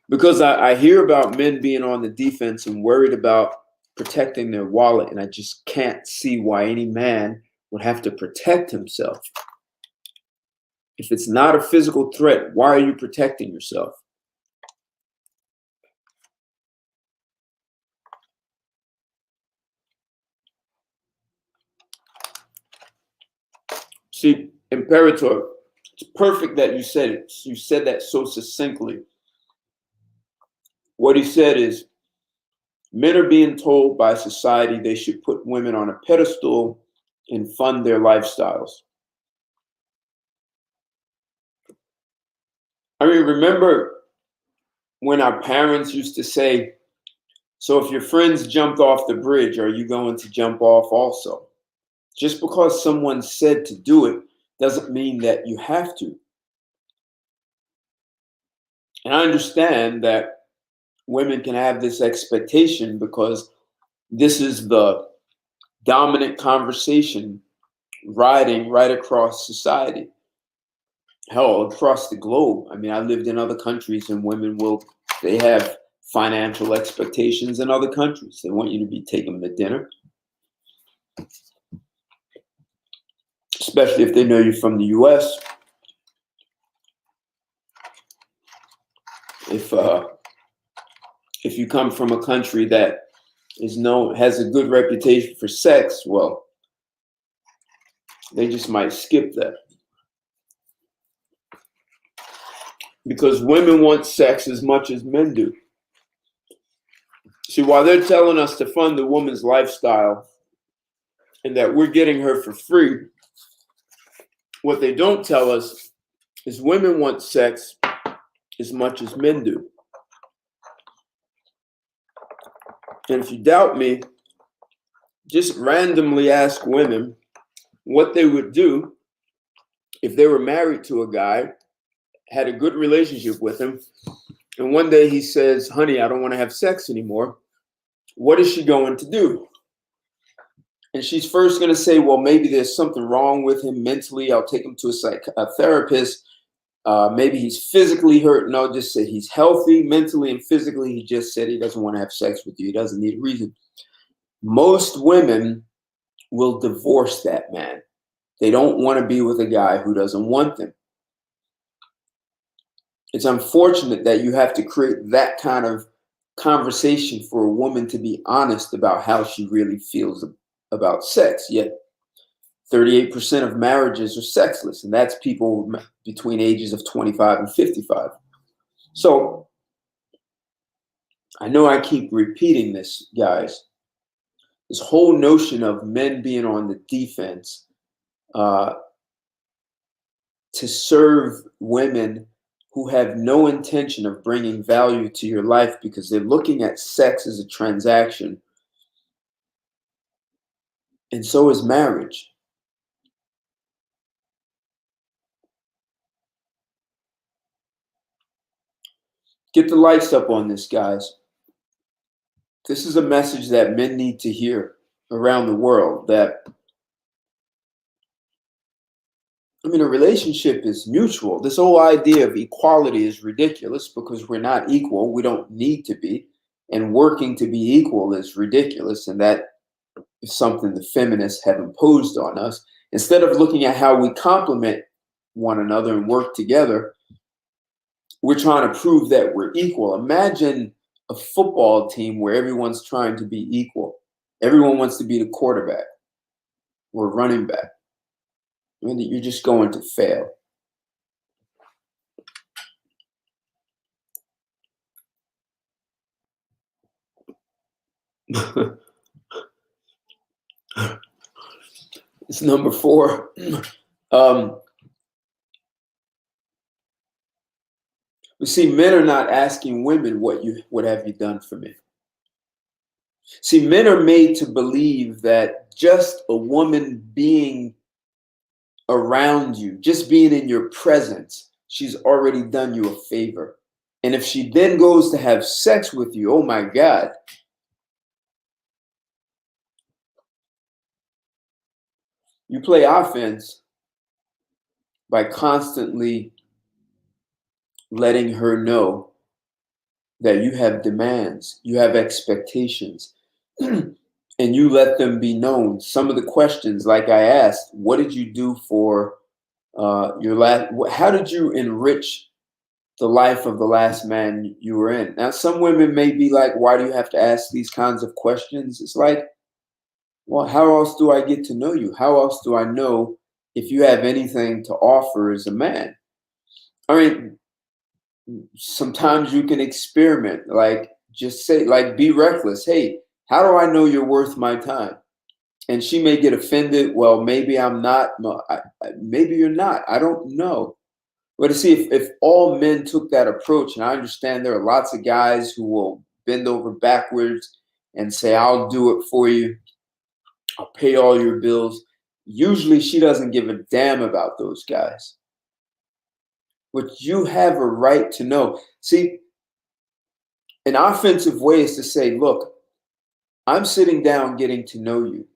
Speaker 1: Because I hear about men being on the defense and worried about protecting their wallet, and I just can't see why any man would have to protect himself. If it's not a physical threat, why are you protecting yourself? See, Imperator, it's perfect that you said it. You said that so succinctly. What he said is, men are being told by society they should put women on a pedestal and fund their lifestyles. I mean, remember when our parents used to say, so if your friends jumped off the bridge, are you going to jump off also? Just because someone said to do it doesn't mean that you have to. And I understand that women can have this expectation because this is the dominant conversation riding right across society. Hell, across the globe. I mean, I lived in other countries and they have financial expectations in other countries. They want you to be taking them to dinner, especially if they know you're from the US. If you come from a country that has a good reputation for sex, well, they just might skip that. Because women want sex as much as men do. See, while they're telling us to fund the woman's lifestyle and that we're getting her for free, what they don't tell us is women want sex as much as men do. And if you doubt me, just randomly ask women what they would do if they were married to a guy, had a good relationship with him, and one day he says, honey, I don't want to have sex anymore. What is she going to do? And she's first going to say, well, maybe there's something wrong with him mentally. I'll take him to a therapist. Maybe he's physically hurt. No, just say he's healthy mentally and physically. He just said he doesn't want to have sex with you. He doesn't need a reason. Most women will divorce that man. They don't want to be with a guy who doesn't want them. It's unfortunate that you have to create that kind of conversation for a woman to be honest about how she really feels about sex. Yet 38% of marriages are sexless, and that's people between ages of 25 and 55. So I know I keep repeating this, guys. This whole notion of men being on the defense to serve women who have no intention of bringing value to your life because they're looking at sex as a transaction. And so is marriage. Get the lights up on this, guys. This is a message that men need to hear around the world, that a relationship is mutual. This whole idea of equality is ridiculous because we're not equal. We don't need to be. And working to be equal is ridiculous. And that is something the feminists have imposed on us. Instead of looking at how we complement one another and work together, we're trying to prove that we're equal. Imagine a football team where everyone's trying to be equal. Everyone wants to be the quarterback or running back. You're just going to fail. It's number 4. We see men are not asking women what have you done for me. See, men are made to believe that just a woman being around you, just being in your presence, she's already done you a favor. And if she then goes to have sex with you, oh my God, you play offense by constantly letting her know that you have demands, you have expectations, and you let them be known. Some of the questions, like I asked, what did you do for your last? How did you enrich the life of the last man you were in? Now, some women may be like, why do you have to ask these kinds of questions? It's like, well, how else do I get to know you? How else do I know if you have anything to offer as a man? I mean, sometimes you can experiment, like just say, like, be reckless. Hey, how do I know you're worth my time? And she may get offended. Well, maybe I'm not. Maybe you're not. I don't know. But to see if all men took that approach, and I understand there are lots of guys who will bend over backwards and say, I'll do it for you. I'll pay all your bills. Usually she doesn't give a damn about those guys. But you have a right to know. See, an offensive way is to say, look, I'm sitting down getting to know you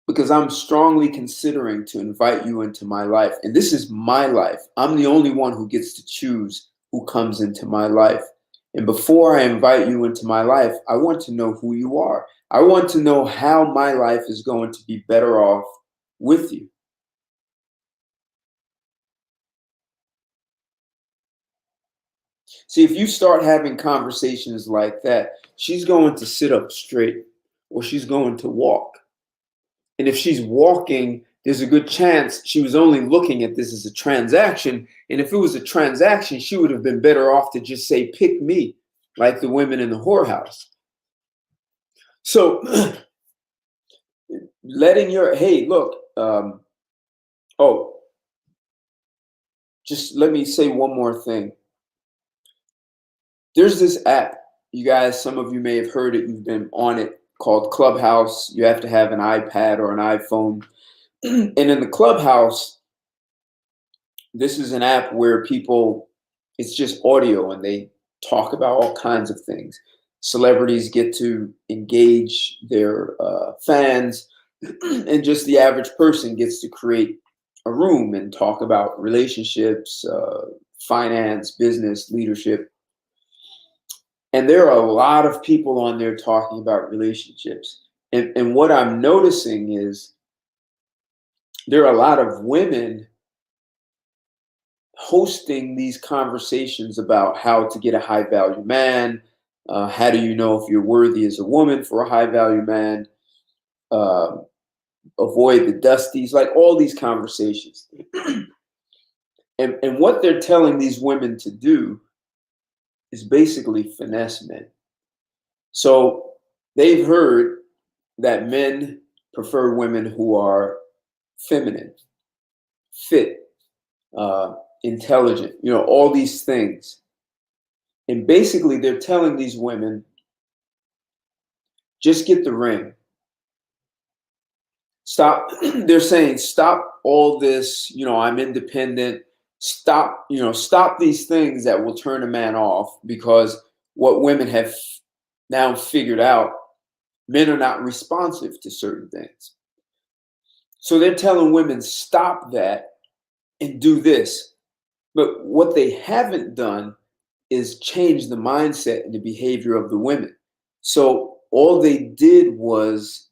Speaker 1: because I'm strongly considering to invite you into my life. And this is my life. I'm the only one who gets to choose who comes into my life. And before I invite you into my life, I want to know who you are. I want to know how my life is going to be better off with you. See, if you start having conversations like that, she's going to sit up straight or she's going to walk. And if she's walking, there's a good chance she was only looking at this as a transaction. And if it was a transaction, she would have been better off to just say, pick me, like the women in the whorehouse. So letting your, hey, look, oh, just let me say one more thing. There's this app, you guys, some of you may have heard it, you've been on it, called Clubhouse. You have to have an iPad or an iPhone. And in the Clubhouse, this is an app where people, it's just audio and they talk about all kinds of things. Celebrities get to engage their fans, and just the average person gets to create a room and talk about relationships, finance, business, leadership. And there are a lot of people on there talking about relationships. And what I'm noticing is there are a lot of women hosting these conversations about how to get a high value man. How do you know if you're worthy as a woman for a high value man? Uh, avoid the dusties, like all these conversations. And what they're telling these women to do is basically finesse men. So they've heard that men prefer women who are feminine, fit, intelligent, all these things. And basically, they're telling these women, just get the ring. Stop. They're saying, stop all this, I'm independent. Stop these things that will turn a man off, because what women have now figured out, men are not responsive to certain things. So they're telling women, stop that and do this. But what they haven't done is change the mindset and the behavior of the women. So all they did was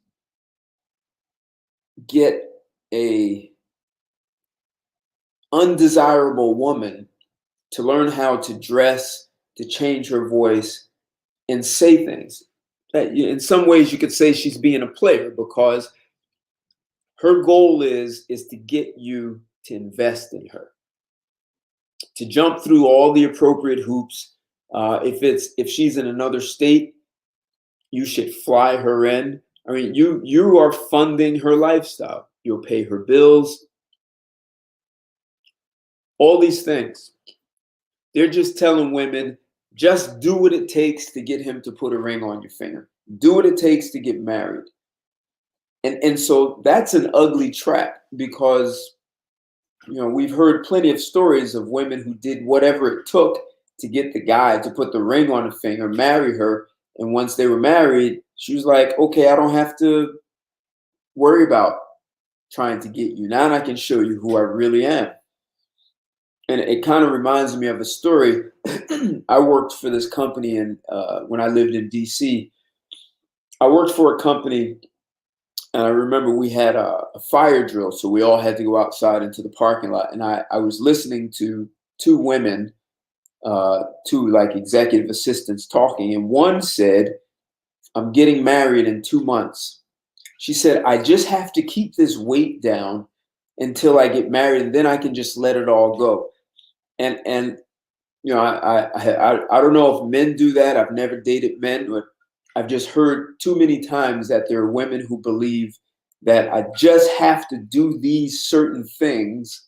Speaker 1: get a undesirable woman to learn how to dress, to change her voice, and say things that in some ways you could say she's being a player, because her goal is to get you to invest in her, to jump through all the appropriate hoops. If she's in another state, you should fly her in. I mean, you are funding her lifestyle. You'll pay her bills, all these things. They're just telling women, just do what it takes to get him to put a ring on your finger. Do what it takes to get married. And so that's an ugly trap because we've heard plenty of stories of women who did whatever it took to get the guy to put the ring on her finger, marry her. And once they were married, she was like, okay, I don't have to worry about trying to get you. Now I can show you who I really am. And it kind of reminds me of a story. I worked for this company, and when I lived in DC, I worked for a company, and I remember we had a fire drill, so we all had to go outside into the parking lot. And I was listening to two women, two like executive assistants talking, and one said, "I'm getting married in 2 months." She said, "I just have to keep this weight down until I get married, and then I can just let it all go." And I don't know if men do that. I've never dated men, but I've just heard too many times that there are women who believe that I just have to do these certain things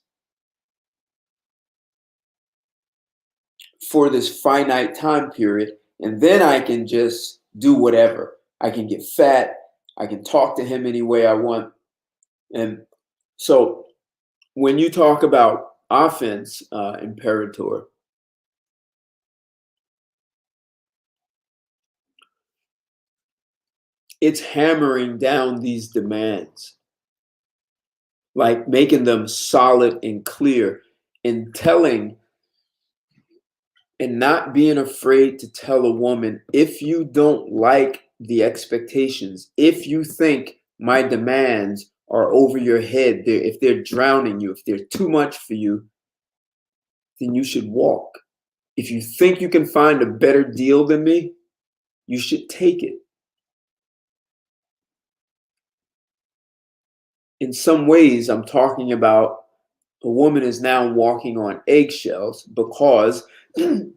Speaker 1: for this finite time period, and then I can just do whatever. I can get fat. I can talk to him any way I want. And so when you talk about offense, Imperator, it's hammering down these demands, like making them solid and clear, and telling and not being afraid to tell a woman, if you don't like the expectations, if you think my demands are over your head, if they're drowning you, if they're too much for you, then you should walk. If you think you can find a better deal than me, you should take it. In some ways, I'm talking about a woman is now walking on eggshells because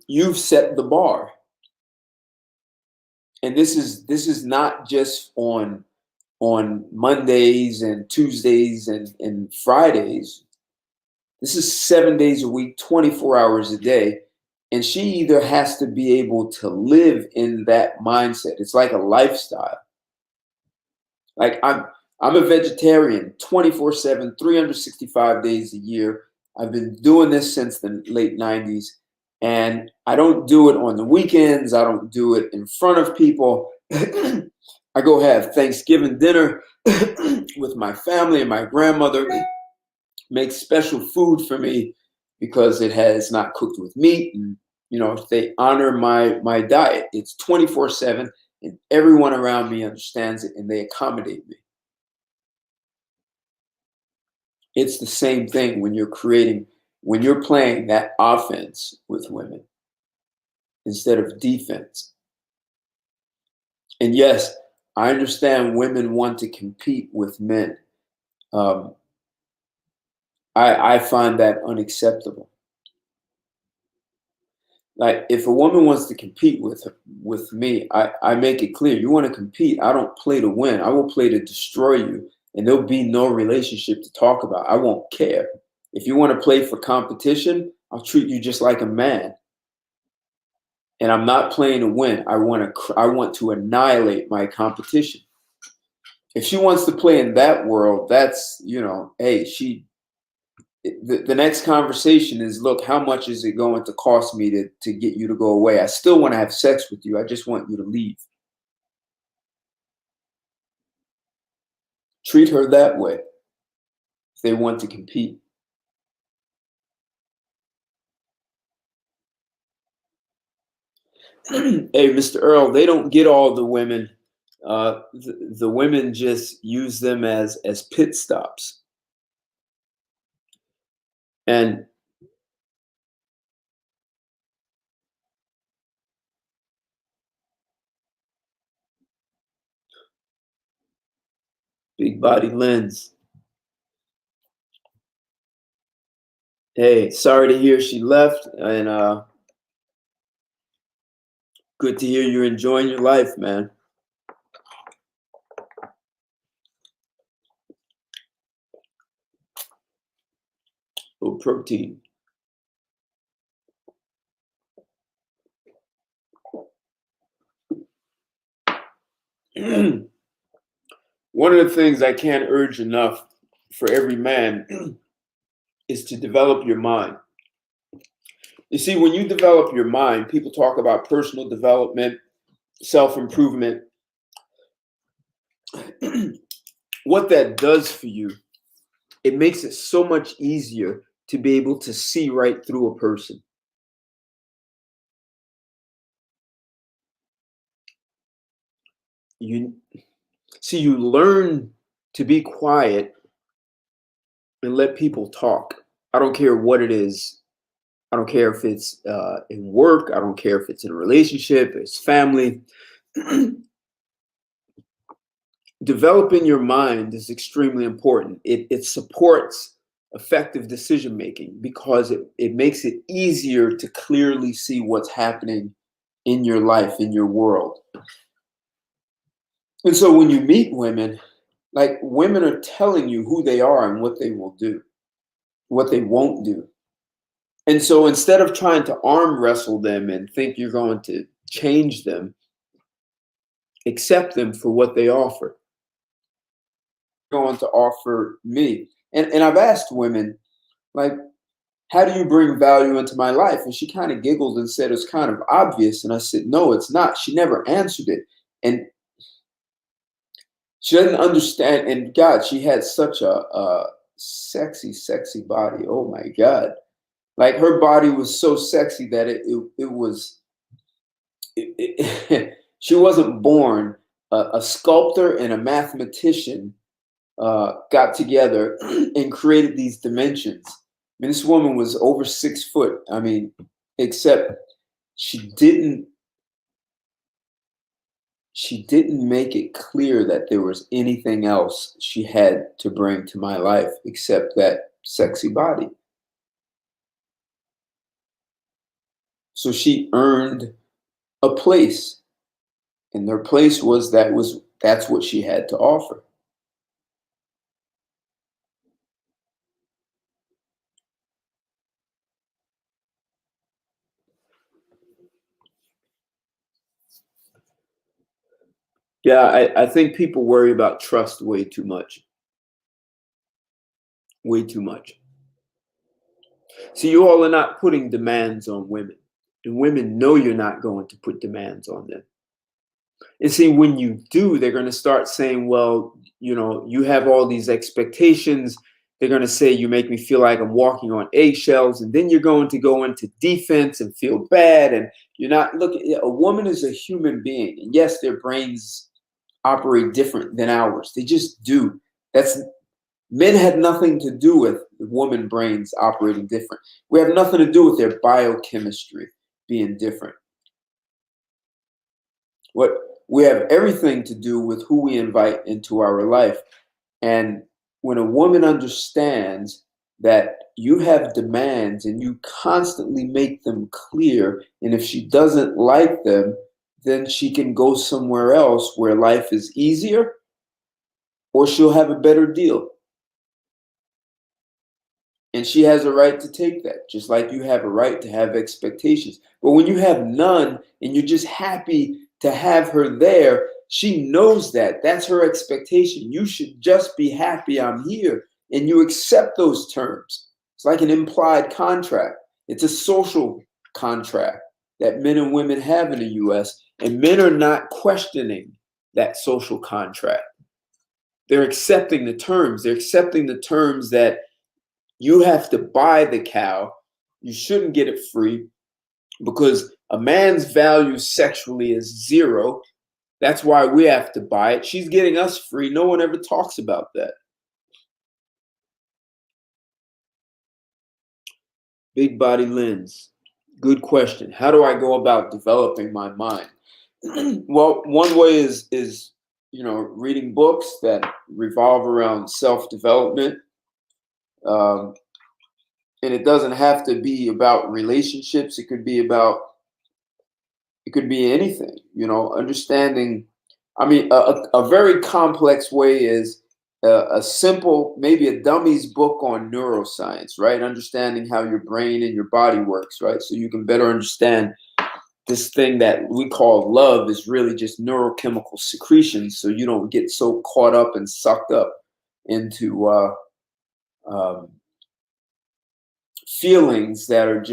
Speaker 1: you've set the bar. And this is not just on Mondays and Tuesdays and Fridays. This is 7 days a week, 24 hours a day. And she either has to be able to live in that mindset. It's like a lifestyle. Like I'm a vegetarian 24/7, 365 days a year. I've been doing this since the late 90s. And I don't do it on the weekends. I don't do it in front of people. I go have Thanksgiving dinner with my family, and my grandmother makes special food for me because it has not cooked with meat. And they honor my diet. It's 24/7, and everyone around me understands it, and they accommodate me. It's the same thing when you're playing that offense with women instead of defense. And yes, I understand women want to compete with men. Um, I find that unacceptable. Like, if a woman wants to compete with me, I make it clear. You want to compete, I don't play to win. I will play to destroy you, and there'll be no relationship to talk about. I won't care. If you want to play for competition, I'll treat you just like a man. And I'm not playing to win. I want to annihilate my competition. If she wants to play in that world, that's, hey, the next conversation is, look, how much is it going to cost me to get you to go away? I still want to have sex with you. I just want you to leave. Treat her that way if they want to compete. Hey, Mr. Earl, they don't get all the women. The women just use them as pit stops. And big body lens. Hey, sorry to hear she left, and good to hear you're enjoying your life, man. Little protein. One of the things I can't urge enough for every man is to develop your mind. You see, when you develop your mind, people talk about personal development, self-improvement. What that does for you, it makes it so much easier to be able to see right through a person. You see, you learn to be quiet and let people talk. I don't care what it is. I don't care if it's in work. I don't care if it's in a relationship, it's family. Developing your mind is extremely important. It supports effective decision making because it makes it easier to clearly see what's happening in your life, in your world. And so when you meet women, like women are telling you who they are and what they will do, what they won't do. And so instead of trying to arm wrestle them and think you're going to change them, accept them for what they offer. Going to offer me. And I've asked women, like, how do you bring value into my life? And she kind of giggled and said, it's kind of obvious. And I said, no, it's not. She never answered it. And she doesn't understand. And God, she had such a sexy, sexy body. Oh my God. Like her body was so sexy that it was, she wasn't born. A sculptor and a mathematician got together and created these dimensions. I mean, this woman was over 6 foot. I mean, except she didn't make it clear that there was anything else she had to bring to my life except that sexy body. So she earned a place, and their place was that's what she had to offer. Yeah, I think people worry about trust way too much. Way too much. See, you all are not putting demands on women, and women know you're not going to put demands on them. And see, when you do, they're going to start saying, well, you have all these expectations. They're going to say, you make me feel like I'm walking on eggshells. And then you're going to go into defense and feel bad. And you're not looking, a woman is a human being. And yes, their brains operate different than ours. They just do. Men had nothing to do with the woman brains operating different. We have nothing to do with their biochemistry being different. What we have everything to do with who we invite into our life. And when a woman understands that you have demands and you constantly make them clear, and if she doesn't like them, then she can go somewhere else where life is easier, or she'll have a better deal. And she has a right to take that, just like you have a right to have expectations. But when you have none and you're just happy to have her there, she knows that. That's her expectation. You should just be happy I'm here. And you accept those terms. It's like an implied contract. It's a social contract that men and women have in the US. And men are not questioning that social contract. They're accepting the terms. They're accepting the terms that you have to buy the cow. You shouldn't get it free because a man's value sexually is 0. That's why we have to buy it. She's getting us free. No one ever talks about that. Big body lens. Good question. How do I go about developing my mind? Well, one way is reading books that revolve around self-development. And it doesn't have to be about relationships. It could be anything, understanding. I mean, a very complex way is a simple, maybe a dummy's book on neuroscience, right? Understanding how your brain and your body works, right? So you can better understand this thing that we call love is really just neurochemical secretions, so you don't get so caught up and sucked up into um, feelings that are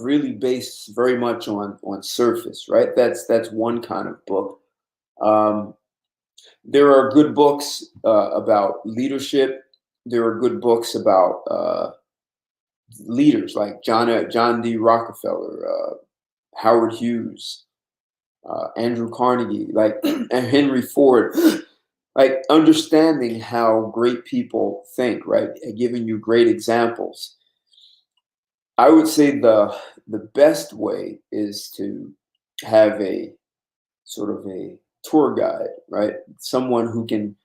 Speaker 1: really based very much on surface, right? That's one kind of book. Um, there are good books about leadership. There are good books about leaders like John D. Rockefeller, Howard Hughes, Andrew Carnegie, like and Henry Ford, like understanding how great people think, right? And giving you great examples. I would say the best way is to have a sort of a tour guide, right? Someone who can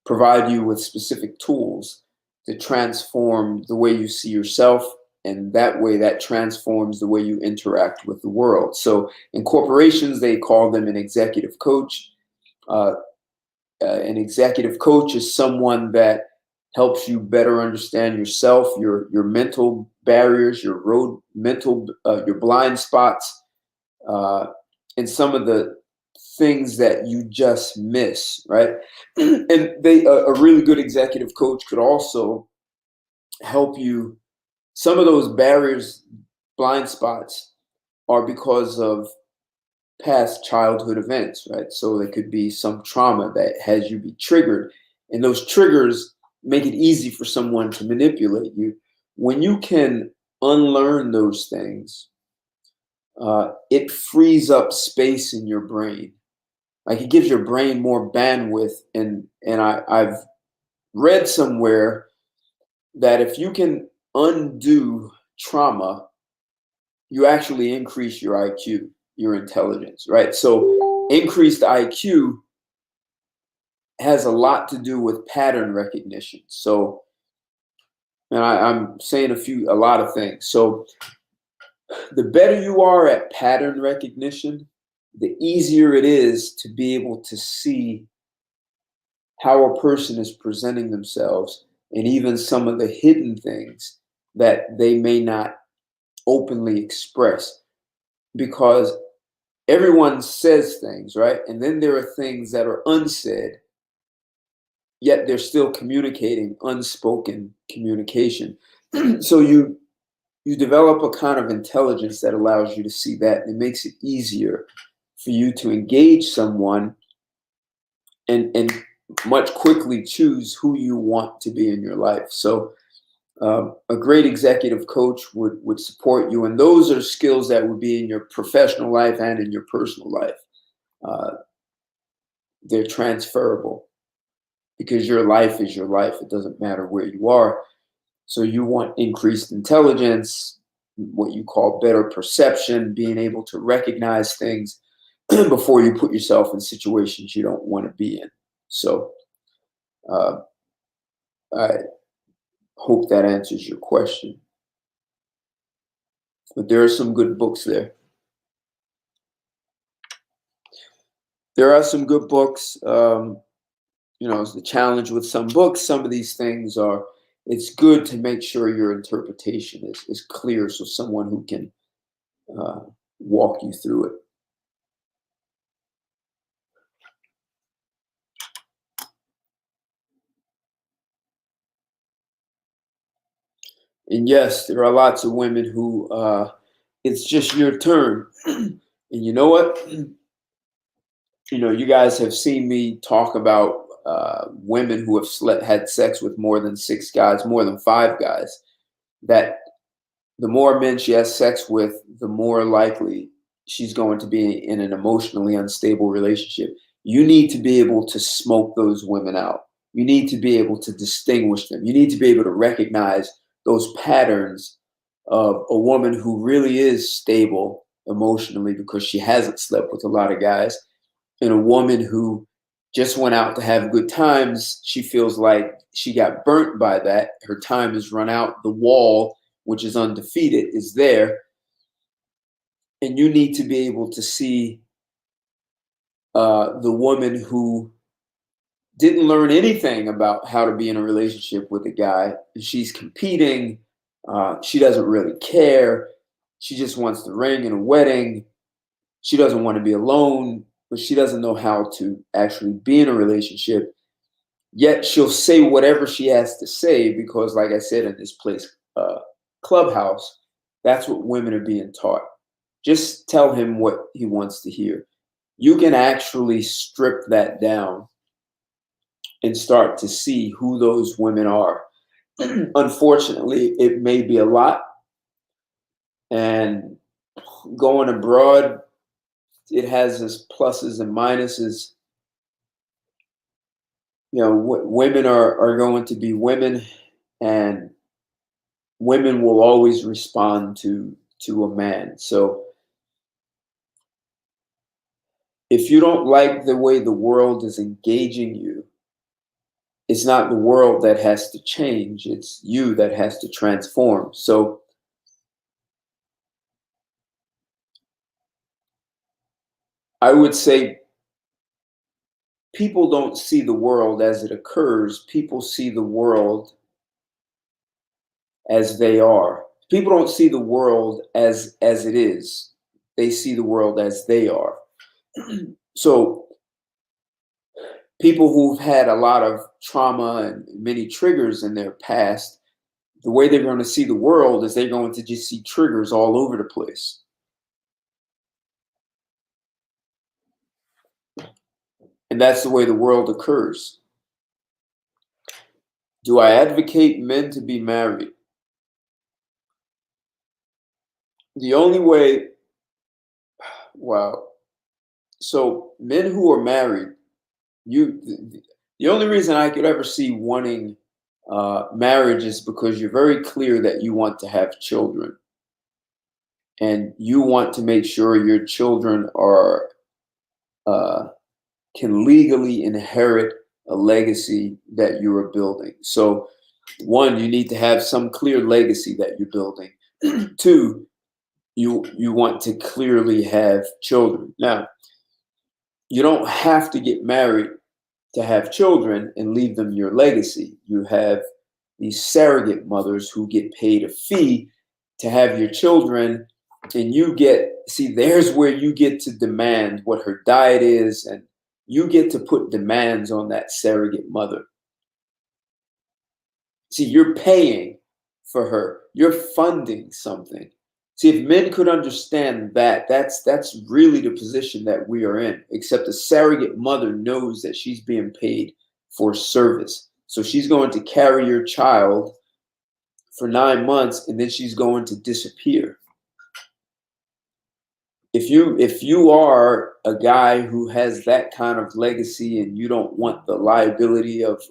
Speaker 1: provide you with specific tools to transform the way you see yourself, and that way that transforms the way you interact with the world. So in corporations they call them an executive coach. uh, an executive coach is someone that helps you better understand yourself, your mental barriers, your blind spots, uh, and some of the things that you just miss, right? And a really good executive coach could also help you. Some of those barriers, blind spots, are because of past childhood events, right? So there could be some trauma that has you be triggered, and those triggers make it easy for someone to manipulate you. When you can unlearn those things, it frees up space in your brain. Like it gives your brain more bandwidth, and I've read somewhere that if you can undo trauma, you actually increase your IQ, your intelligence, right? So increased IQ has a lot to do with pattern recognition. So, and I'm saying a lot of things. So the better you are at pattern recognition, the easier it is to be able to see how a person is presenting themselves and even some of the hidden things that they may not openly express, because everyone says things, right? And then there are things that are unsaid, yet they're still communicating unspoken communication. So you develop a kind of intelligence that allows you to see that, and it makes it easier for you to engage someone and much quickly choose who you want to be in your life. So a great executive coach would support you, and those are skills that would be in your professional life and in your personal life. Uh, they're transferable because your life is your life. It doesn't matter where you are. So you want increased intelligence, what you call better perception, being able to recognize things before you put yourself in situations you don't want to be in. So uh, I hope that answers your question. But there are some good books there. There are some good books. It's the challenge with some books. Some of these things are, it's good to make sure your interpretation is clear, so someone who can uh, walk you through it. And yes, there are lots of women who it's just your turn. And you know what? You guys have seen me talk about women who have had sex with more than 6 guys, more than 5 guys. That the more men she has sex with, the more likely she's going to be in an emotionally unstable relationship. You need to be able to smoke those women out. You need to be able to distinguish them. You need to be able to recognize those patterns of a woman who really is stable emotionally because she hasn't slept with a lot of guys, and a woman who just went out to have good times. She feels like she got burnt by that. Her time has run out. The wall, which is undefeated, is there. And you need to be able to see the woman who didn't learn anything about how to be in a relationship with a guy. She's competing. She doesn't really care. She just wants the ring and a wedding. She doesn't want to be alone, but she doesn't know how to actually be in a relationship. Yet she'll say whatever she has to say because, like I said, in this place, Clubhouse, that's what women are being taught. Just tell him what he wants to hear. You can actually strip that down and start to see who those women are. Unfortunately, it may be a lot. And going abroad, it has its pluses and minuses. You know, women are going to be women, and women will always respond to a man. So if you don't like the way the world is engaging you, it's not the world that has to change, it's you that has to transform. So I would say people don't see the world as it occurs, people see the world as they are. People don't see the world as it is. They see the world as they are. So people who've had a lot of trauma and many triggers in their past, the way they're going to see the world is they're going to just see triggers all over the place. And that's the way the world occurs. Do I advocate men to be married? The only way, wow. So men who are married, the only reason I could ever see wanting marriage is because you're very clear that you want to have children, and you want to make sure your children are can legally inherit a legacy that you are building. So, one, you need to have some clear legacy that you're building. Two, you want to clearly have children. Now, you don't have to get married to have children and leave them your legacy. You have these surrogate mothers who get paid a fee to have your children, and you get, see, there's where you get to demand what her diet is, and you get to put demands on that surrogate mother. See, you're paying for her, you're funding something. See, if men could understand that, that's really the position that we are in, except the surrogate mother knows that she's being paid for service. So she's going to carry your child for 9 months, and then she's going to disappear. If you are a guy who has that kind of legacy and you don't want the liability of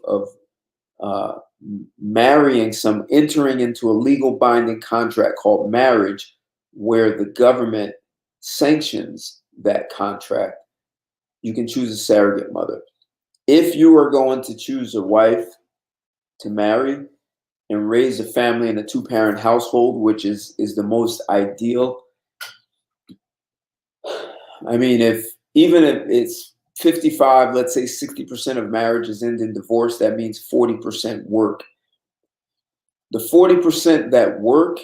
Speaker 1: entering into a legal binding contract called marriage, where the government sanctions that contract, you can choose a surrogate mother. If you are going to choose a wife to marry and raise a family in a 2-parent household, which is the most ideal. I mean, even if it's 55, let's say 60% of marriages end in divorce, that means 40% work. The 40% that work,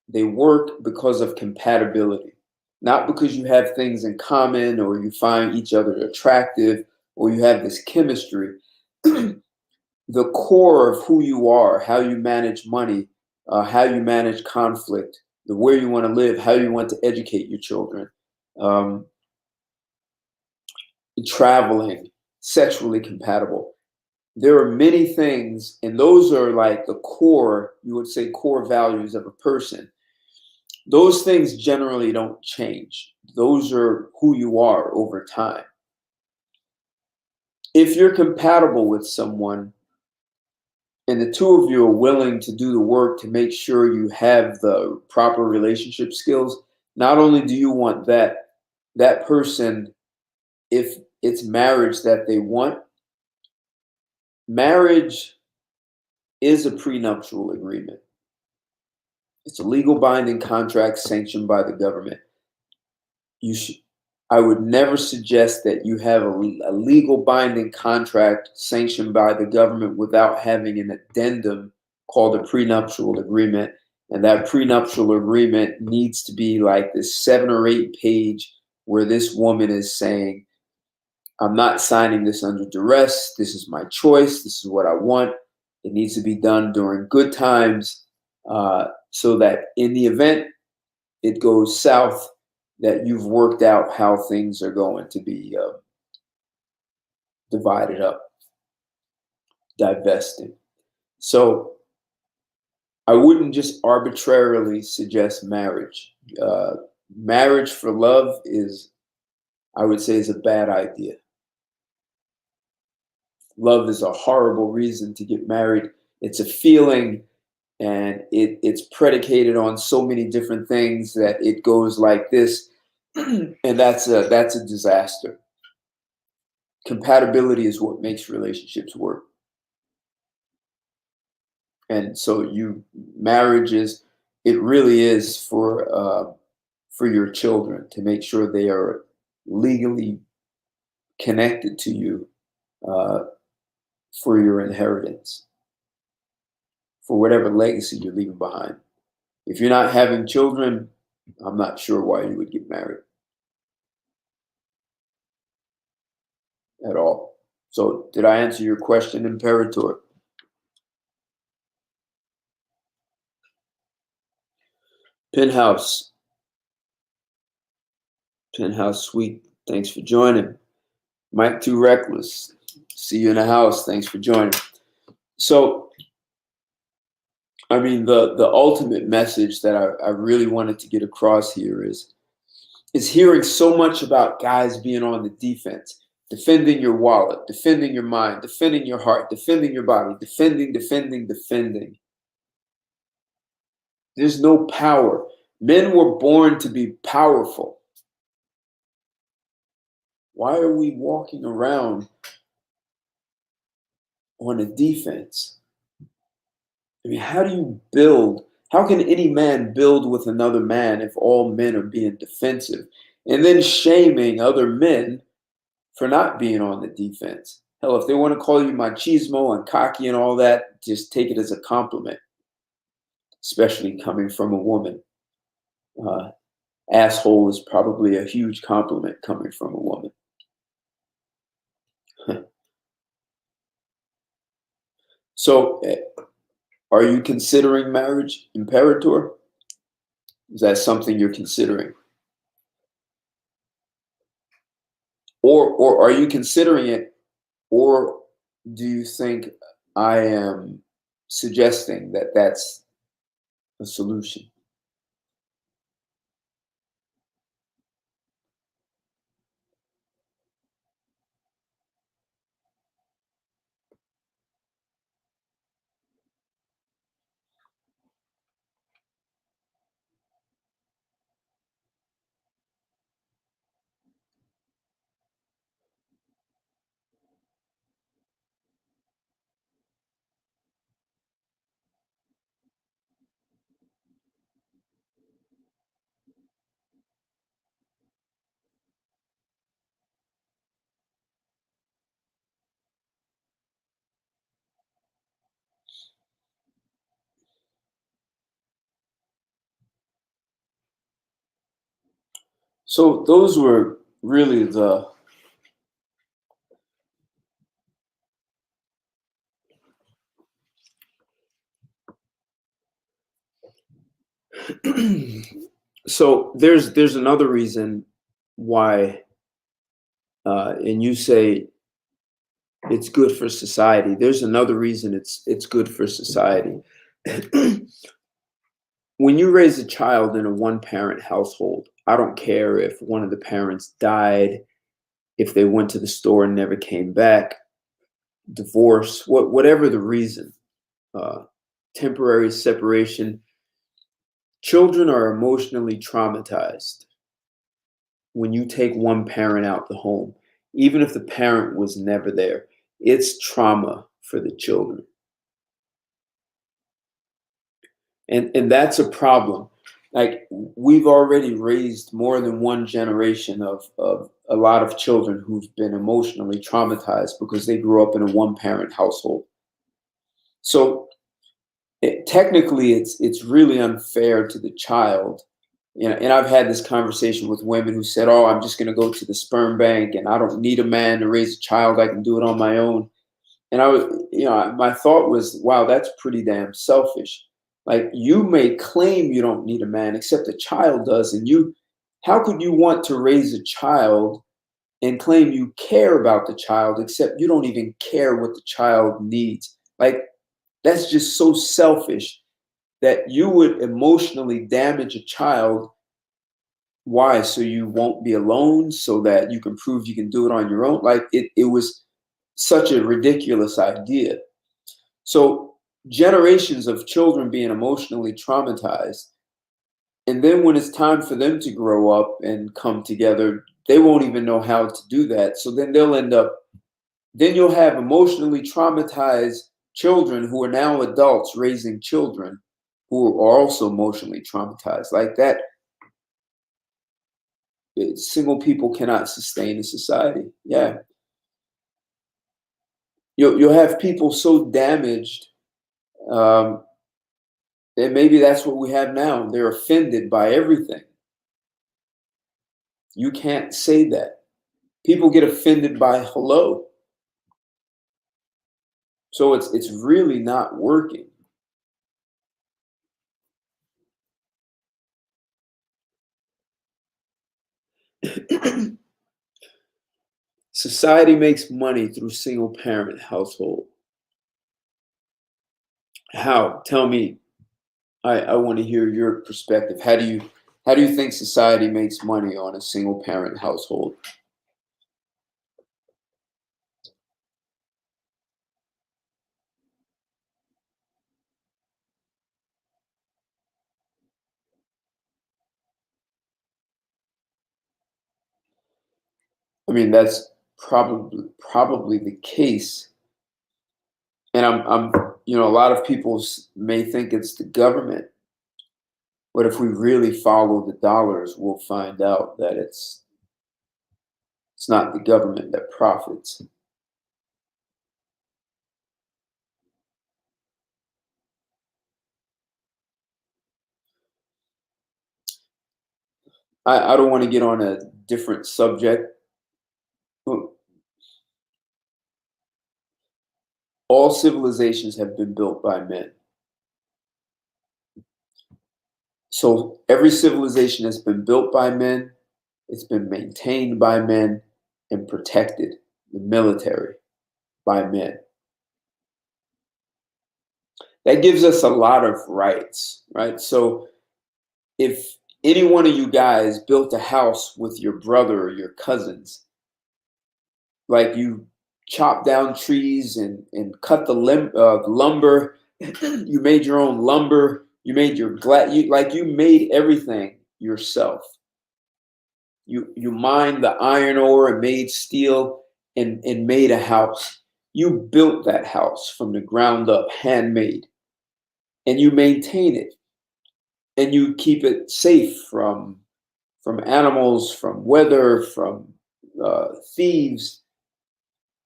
Speaker 1: they work because of compatibility, not because you have things in common or you find each other attractive or you have this chemistry. The core of who you are, how you manage money, how you manage conflict, where you want to live, how you want to educate your children, traveling, sexually compatible. There are many things, and those are like the core, you would say, core values of a person. Those things generally don't change. Those are who you are over time. If you're compatible with someone and the two of you are willing to do the work to make sure you have the proper relationship skills, not only do you want that person, if it's marriage that they want, marriage is a prenuptial agreement. It's a legal binding contract sanctioned by the government. I would never suggest that you have a legal binding contract sanctioned by the government without having an addendum called a prenuptial agreement. And that prenuptial agreement needs to be like this 7 or 8 page where this woman is saying, I'm not signing this under duress. This is my choice. This is what I want. It needs to be done during good times, so that in the event it goes south, that you've worked out how things are going to be divided up, divested. So I wouldn't just arbitrarily suggest marriage. Marriage for love is, I would say, is a bad idea. Love is a horrible reason to get married. It's a feeling, and it's predicated on so many different things that it goes like this, and that's a disaster. Compatibility is what makes relationships work. And so marriage is, it really is for your children, to make sure they are legally connected to you, uh, for your inheritance, for whatever legacy you're leaving behind. If you're not having children, I'm not sure why you would get married at all. So did I answer your question, Imperator? Penthouse. Penthouse Suite. Thanks for joining. Mike Too Reckless. See you in the house. Thanks for joining. So, I mean, the ultimate message that I really wanted to get across here is hearing so much about guys being on the defense, defending your wallet, defending your mind, defending your heart, defending your body, defending. There's no power. Men were born to be powerful. Why are we walking around on a defense? I mean, how do you build? How can any man build with another man if all men are being defensive? And then shaming other men for not being on the defense. Hell, if they want to call you machismo and cocky and all that, just take it as a compliment, especially coming from a woman. Asshole is probably a huge compliment coming from a woman. So, are you considering marriage, Imperator? Is that something you're considering? Or are you considering it, or do you think I am suggesting that that's a solution? So those were really the so there's another reason why, and you say it's good for society. There's another reason it's good for society. When you raise a child in a one-parent household, I don't care if one of the parents died, if they went to the store and never came back, divorce, whatever the reason, uh, temporary separation, children are emotionally traumatized when you take one parent out the home, even if the parent was never there. It's trauma for the children. And that's a problem. Like, we've already raised more than one generation of a lot of children who've been emotionally traumatized because they grew up in a one parent household. So technically it's really unfair to the child. And I've had this conversation with women who said, "Oh, I'm just going to go to the sperm bank, and I don't need a man to raise a child. I can do it on my own." And I was, my thought was, wow, that's pretty damn selfish. Like, you may claim you don't need a man, except the child does. And how could you want to raise a child and claim you care about the child, except you don't even care what the child needs? Like, that's just so selfish that you would emotionally damage a child. Why? So you won't be alone, so that you can prove you can do it on your own? Like, it was such a ridiculous idea. So generations of children being emotionally traumatized. And then when it's time for them to grow up and come together, they won't even know how to do that. So then then you'll have emotionally traumatized children who are now adults raising children who are also emotionally traumatized. Like that, single people cannot sustain a society. Yeah. You'll have people so damaged, and maybe that's what we have now. They're offended by everything. You can't say that. People get offended by hello. So it's really not working. Society makes money through single parent household. How? Tell me. I want to hear your perspective. How do you think society makes money on a single parent household? I mean, that's probably the case. And a lot of people may think it's the government, but if we really follow the dollars, we'll find out that it's not the government that profits. I don't want to get on a different subject. All civilizations have been built by men. So every civilization has been built by men, it's been maintained by men, and protected, the military, by men. That gives us a lot of rights, right? So if any one of you guys built a house with your brother or your cousins, like you chopped down trees and cut the lumber, you made your own lumber, you made your you made everything yourself. You mined the iron ore and made steel and made a house. You built that house from the ground up, handmade, and you maintain it, and you keep it safe from animals, from weather, from thieves.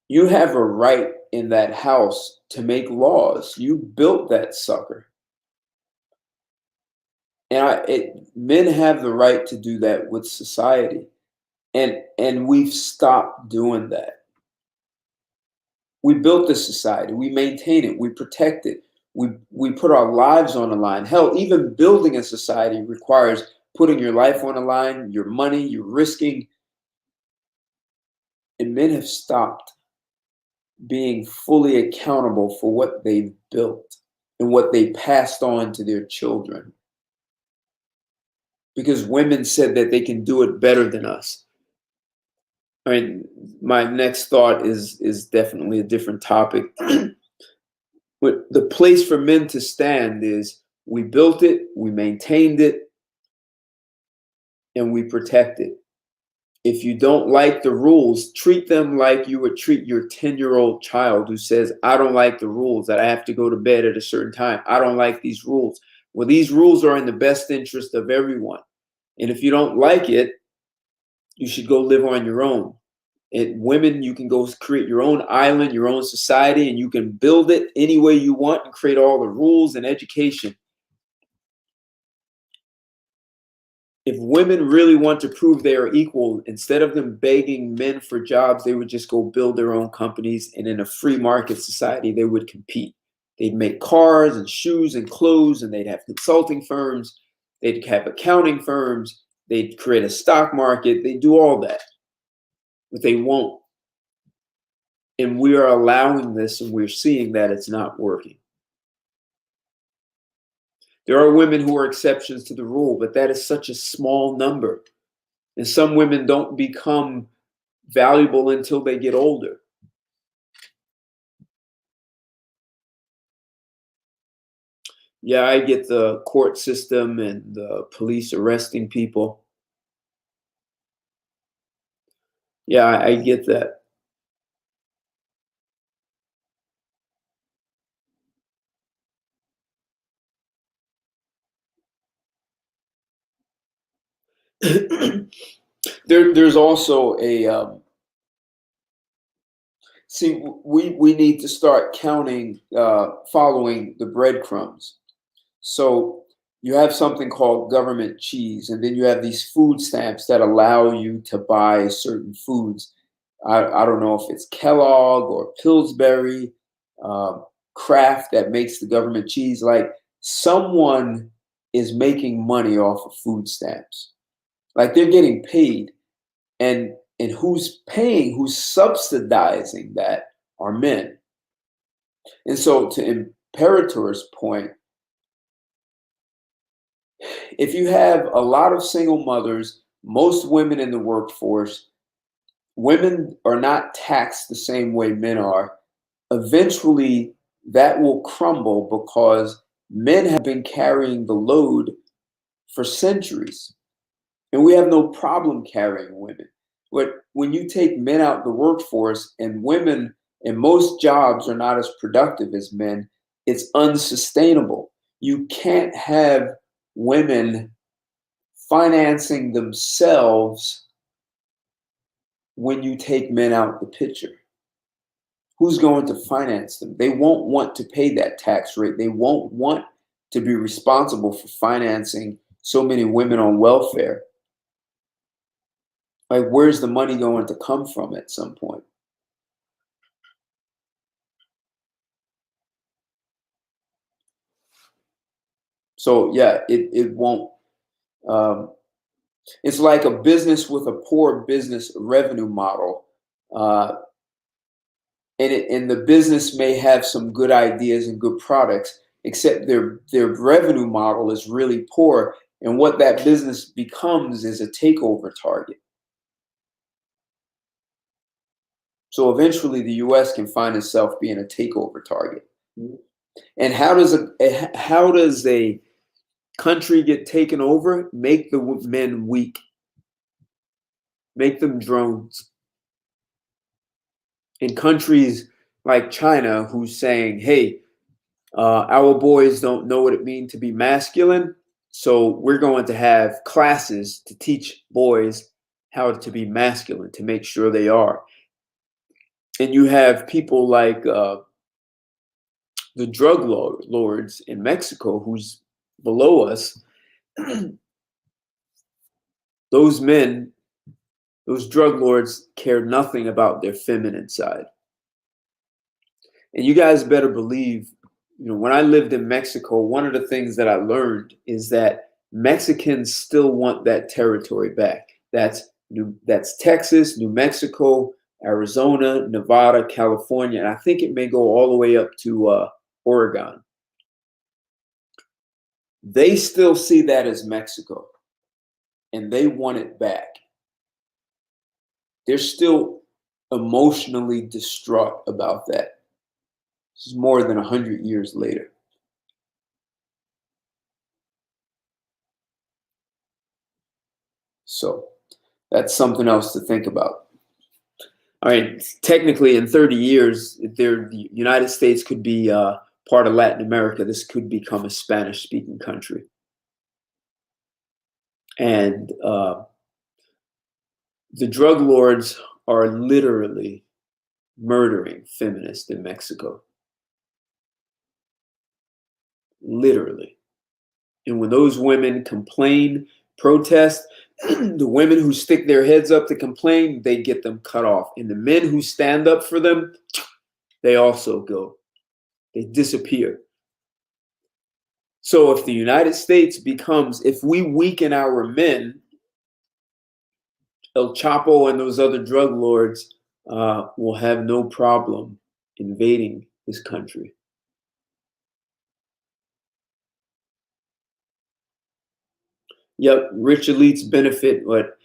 Speaker 1: You have a right in that house to make laws. You built that sucker. And men have the right to do that with society. And we've stopped doing that. We built this society. We maintain it. We protect it. We put our lives on the line. Hell, even building a society requires putting your life on the line, your money, you're risking. And men have stopped being fully accountable for what they've built and what they passed on to their children. Because women said that they can do it better than us. I mean, my next thought is definitely a different topic. But the place for men to stand is we built it, we maintained it, and we protect it. If you don't like the rules, treat them like you would treat your 10-year-old child who says, I don't like the rules, that I have to go to bed at a certain time. I don't like these rules. Well, these rules are in the best interest of everyone. And if you don't like it, you should go live on your own. Women, you can go create your own island, your own society, and you can build it any way you want and create all the rules and education. If women really want to prove they are equal, instead of them begging men for jobs, they would just go build their own companies. And in a free market society, they would compete. They'd make cars and shoes and clothes, and they'd have consulting firms. They'd have accounting firms. They'd create a stock market. They do all that, but they won't. And we are allowing this, and we're seeing that it's not working. There are women who are exceptions to the rule, but that is such a small number. And some women don't become valuable until they get older. Yeah, I get the court system and the police arresting people. Yeah, I get that. There's also a see. We need to start counting, following the breadcrumbs. So you have something called government cheese, and then you have these food stamps that allow you to buy certain foods. I don't know if it's Kellogg or Pillsbury, uh, Kraft that makes the government cheese. Like someone is making money off of food stamps. Like they're getting paid, and who's paying, who's subsidizing that are men. And so to Imperator's point, if you have a lot of single mothers, most women in the workforce, women are not taxed the same way men are. Eventually, that will crumble because men have been carrying the load for centuries, and we have no problem carrying women. But when you take men out the workforce and women in most jobs are not as productive as men, it's unsustainable. You can't have women financing themselves when you take men out the picture. Who's going to finance them? They won't want to pay that tax rate. They won't want to be responsible for financing so many women on welfare. Like, where's the money going to come from at some point? So yeah, it won't. Um, it's like a business with a poor business revenue model. Uh, and the business may have some good ideas and good products, except their revenue model is really poor, and what that business becomes is a takeover target. So eventually the US can find itself being a takeover target. And how does a country get taken over? Make the men weak, make them drones. In countries like China, who's saying, hey, our boys don't know what it means to be masculine, so we're going to have classes to teach boys how to be masculine, to make sure they are. And you have people like the drug lords in Mexico, who's below us. Those men, those drug lords, care nothing about their feminine side. And you guys better believe, when I lived in Mexico, one of the things that I learned is that Mexicans still want that territory back. That's Texas, New Mexico, Arizona, Nevada, California, and I think it may go all the way up to Oregon. They still see that as Mexico, and they want it back. They're still emotionally distraught about that. This is more than 100 years later. So that's something else to think about. I mean, technically, in 30 years, the United States could be part of Latin America. This could become a Spanish-speaking country. And the drug lords are literally murdering feminists in Mexico. Literally. And when those women complain, protest, the women who stick their heads up to complain, they get them cut off. And the men who stand up for them, they also go. They disappear. So if the United States if we weaken our men, El Chapo and those other drug lords will have no problem invading this country. Yep, rich elites benefit, but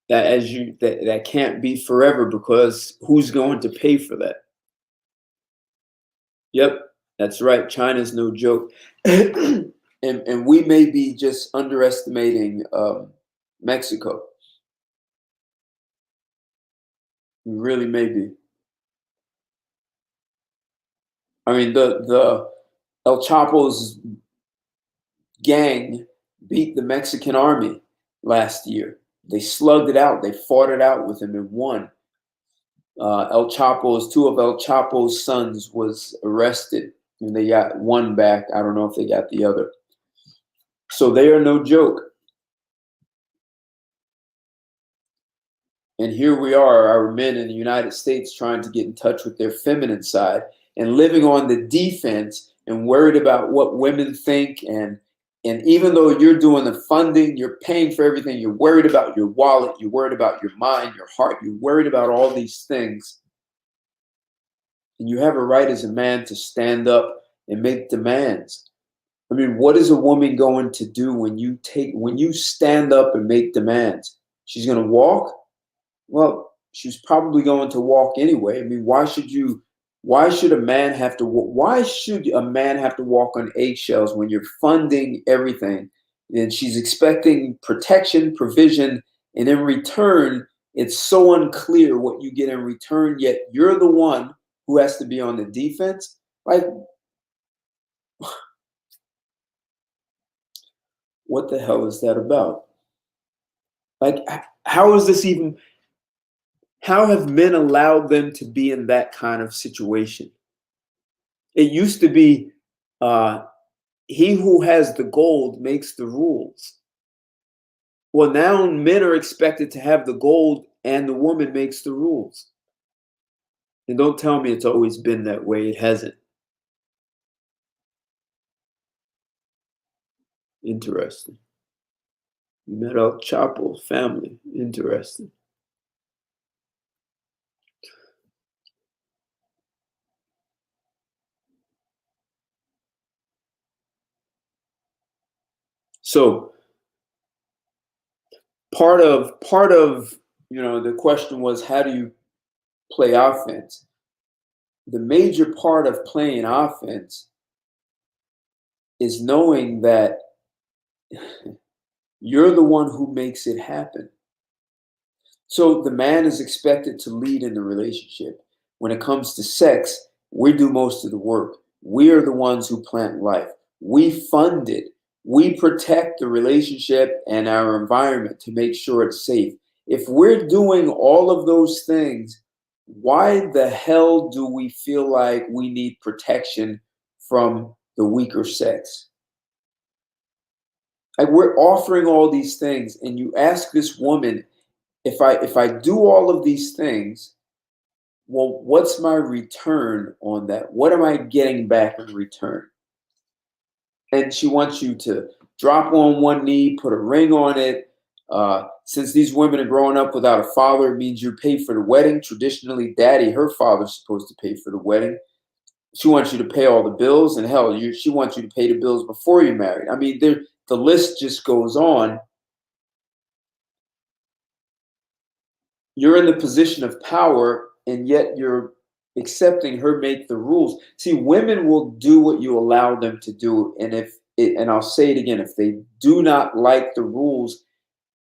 Speaker 1: that can't be forever, because who's going to pay for that? Yep, that's right. China's no joke, and we may be just underestimating Mexico. We really may be. I mean, the El Chapo's gang beat the Mexican army last year. They slugged it out. They fought it out with him and won. Two of El Chapo's sons was arrested, and they got one back. I don't know if they got the other. So they are no joke. And here we are, our men in the United States, trying to get in touch with their feminine side and living on the defense and worried about what women think. And even though you're doing the funding, you're paying for everything, you're worried about your wallet, you're worried about your mind, your heart, you're worried about all these things. And you have a right as a man to stand up and make demands. I mean, what is a woman going to do when you stand up and make demands? She's going to walk? Well, she's probably going to walk anyway. I mean, why should a man have to walk on eggshells when you're funding everything? And she's expecting protection, provision, and in return, it's so unclear what you get in return, yet you're the one who has to be on the defense. Like, what the hell is that about? Like, how have men allowed them to be in that kind of situation? It used to be he who has the gold makes the rules. Well, now men are expected to have the gold and the woman makes the rules. And don't tell me it's always been that way. It hasn't. Interesting. You met El Chapo's family. Interesting. So part of the question was, how do you play offense? The major part of playing offense is knowing that you're the one who makes it happen. So the man is expected to lead in the relationship. When it comes to sex, we do most of the work. We are the ones who plant life. We fund it. We protect the relationship and our environment to make sure it's safe. If we're doing all of those things, why the hell do we feel like we need protection from the weaker sex? Like, we're offering all these things, and you ask this woman, if I do all of these things, well, what's my return on that? What am I getting back in return? And she wants you to drop on one knee, put a ring on it. Since these women are growing up without a father, it means you pay for the wedding. Traditionally, daddy, her father's supposed to pay for the wedding. She wants you to pay all the bills, and hell, she wants you to pay the bills before you're married. I mean, the list just goes on. You're in the position of power, and yet you're accepting her make the rules. See, women will do what you allow them to do, and I'll say it again, if they do not like the rules,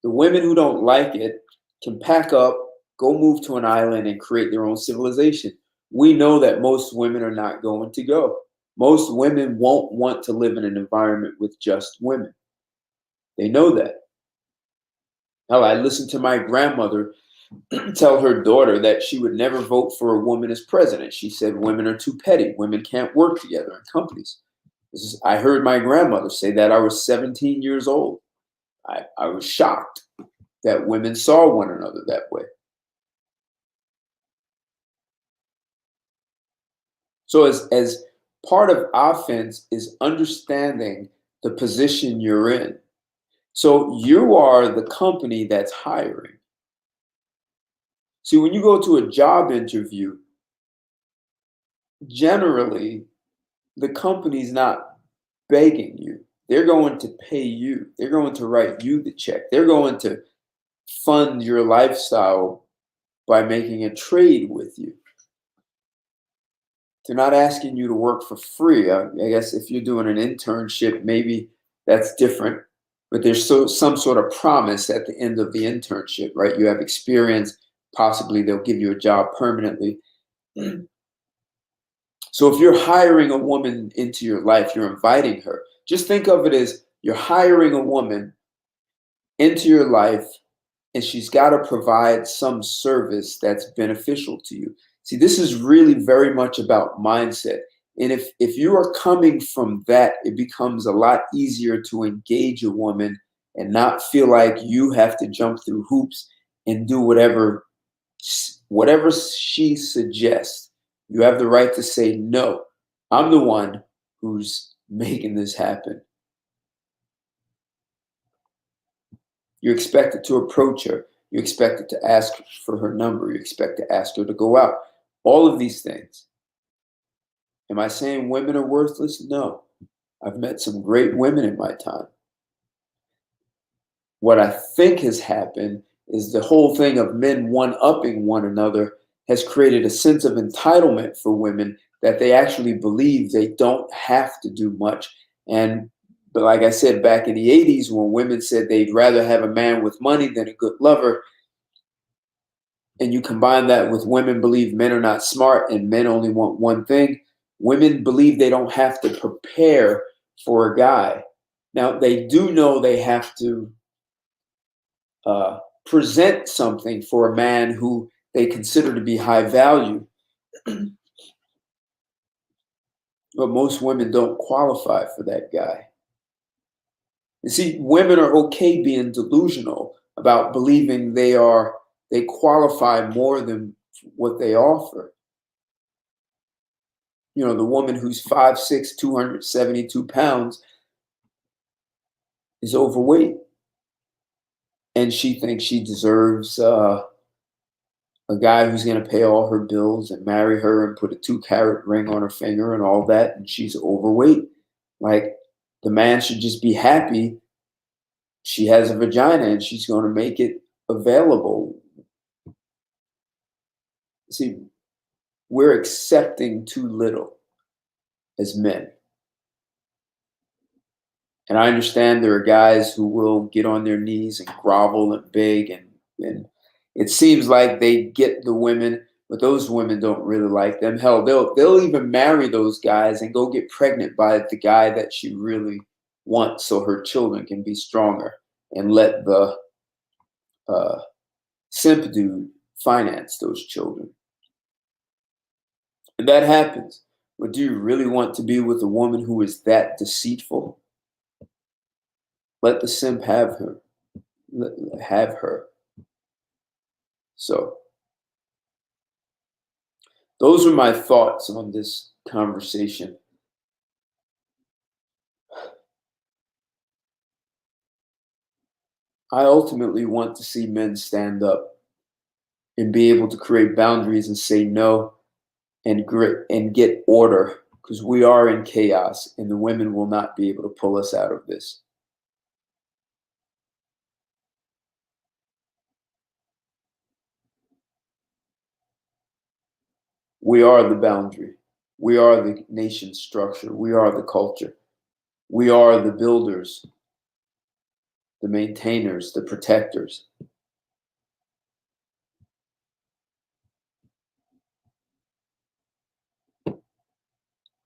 Speaker 1: the women who don't like it can pack up, go move to an island, and create their own civilization. We know that most women are not going to go. Most women won't want to live in an environment with just women. They know that. Hell, I listened to my grandmother tell her daughter that she would never vote for a woman as president. She said women are too petty. Women can't work together in companies. I heard my grandmother say that. I was 17 years old. I was shocked that women saw one another that way. So as part of offense is understanding the position you're in. So you are the company that's hiring. See, when you go to a job interview, generally the company's not begging you. They're going to pay you. They're going to write you the check. They're going to fund your lifestyle by making a trade with you. They're not asking you to work for free. I guess if you're doing an internship, maybe that's different. But there's some sort of promise at the end of the internship, right? You have experience. Possibly they'll give you a job permanently. So if you're hiring a woman into your life, you're inviting her. Just think of it as you're hiring a woman into your life, and she's got to provide some service that's beneficial to you. See, this is really very much about mindset. And if you are coming from that, it becomes a lot easier to engage a woman and not feel like you have to jump through hoops and do whatever she suggests. You have the right to say, no, I'm the one who's making this happen. You're expected to approach her. You're expected to ask for her number. You expect to ask her to go out. All of these things. Am I saying women are worthless? No. I've met some great women in my time. What I think has happened is the whole thing of men one-upping one another has created a sense of entitlement for women that they actually believe they don't have to do much. But like I said, back in the 80s, when women said they'd rather have a man with money than a good lover, and you combine that with women believe men are not smart and men only want one thing, women believe they don't have to prepare for a guy. Now, they do know they have to present something for a man who they consider to be high value. But most women don't qualify for that guy. You see, women are okay being delusional about believing they qualify more than what they offer. You know, the woman who's 5'6", 272 pounds is overweight. And she thinks she deserves a guy who's going to pay all her bills and marry her and put a 2-carat ring on her finger and all that. And she's overweight. Like, the man should just be happy she has a vagina and she's going to make it available. See, we're accepting too little as men. And I understand there are guys who will get on their knees and grovel and beg, and it seems like they get the women, but those women don't really like them. Hell, they'll even marry those guys and go get pregnant by the guy that she really wants so her children can be stronger, and let the simp dude finance those children. And that happens. But do you really want to be with a woman who is that deceitful? Let the simp have her. Have her. So those are my thoughts on this conversation. I ultimately want to see men stand up and be able to create boundaries and say no and get order, because we are in chaos and the women will not be able to pull us out of this. We are the boundary. We are the nation structure. We are the culture. We are the builders, the maintainers, the protectors.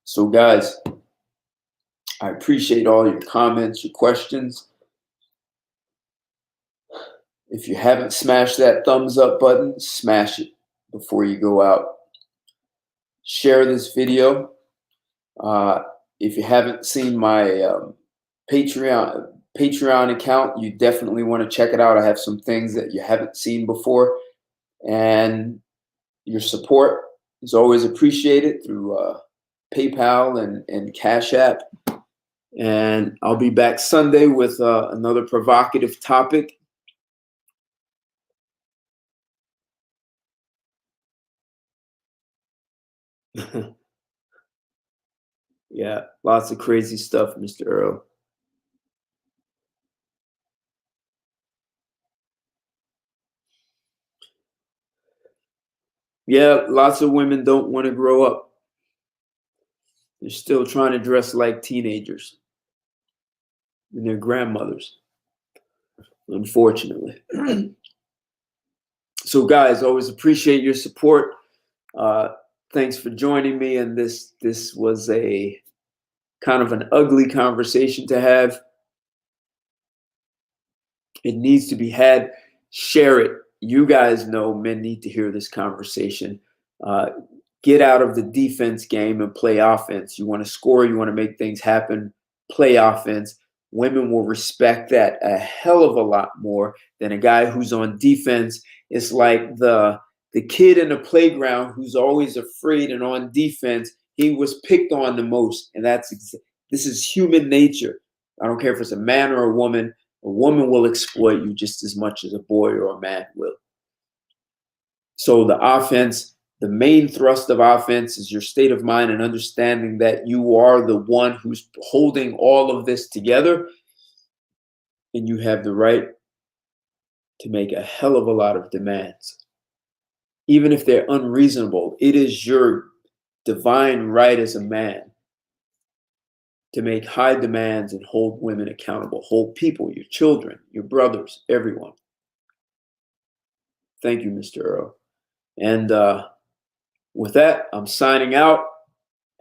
Speaker 1: So guys, I appreciate all your comments, your questions. If you haven't smashed that thumbs up button, smash it before you go out. Share this video. If you haven't seen my Patreon account, you definitely want to check it out. I have some things that you haven't seen before, and your support is always appreciated through PayPal and Cash App. And I'll be back Sunday with another provocative topic. Yeah, lots of crazy stuff, Mr. Earl. Yeah, lots of women don't want to grow up. They're still trying to dress like teenagers and their grandmothers, unfortunately. So, guys, always appreciate your support. Thanks for joining me. And this was a kind of an ugly conversation to have. It needs to be had. Share it. You guys know men need to hear this conversation. Get out of the defense game and play offense. You want to score, you want to make things happen, play offense. Women will respect that a hell of a lot more than a guy who's on defense. It's like the kid in the playground who's always afraid and on defense. He was picked on the most, and this is human nature. I don't care if it's a man or a woman. A woman will exploit you just as much as a boy or a man will. So the offense, the main thrust of offense is your state of mind and understanding that you are the one who's holding all of this together, and you have the right to make a hell of a lot of demands. Even if they're unreasonable, it is your divine right as a man to make high demands and hold women accountable, hold people, your children, your brothers, everyone. Thank you, Mr. Earl. And with that, I'm signing out.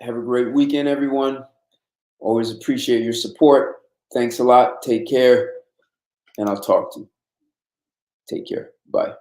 Speaker 1: Have a great weekend, everyone. Always appreciate your support. Thanks a lot. Take care. And I'll talk to you. Take care. Bye.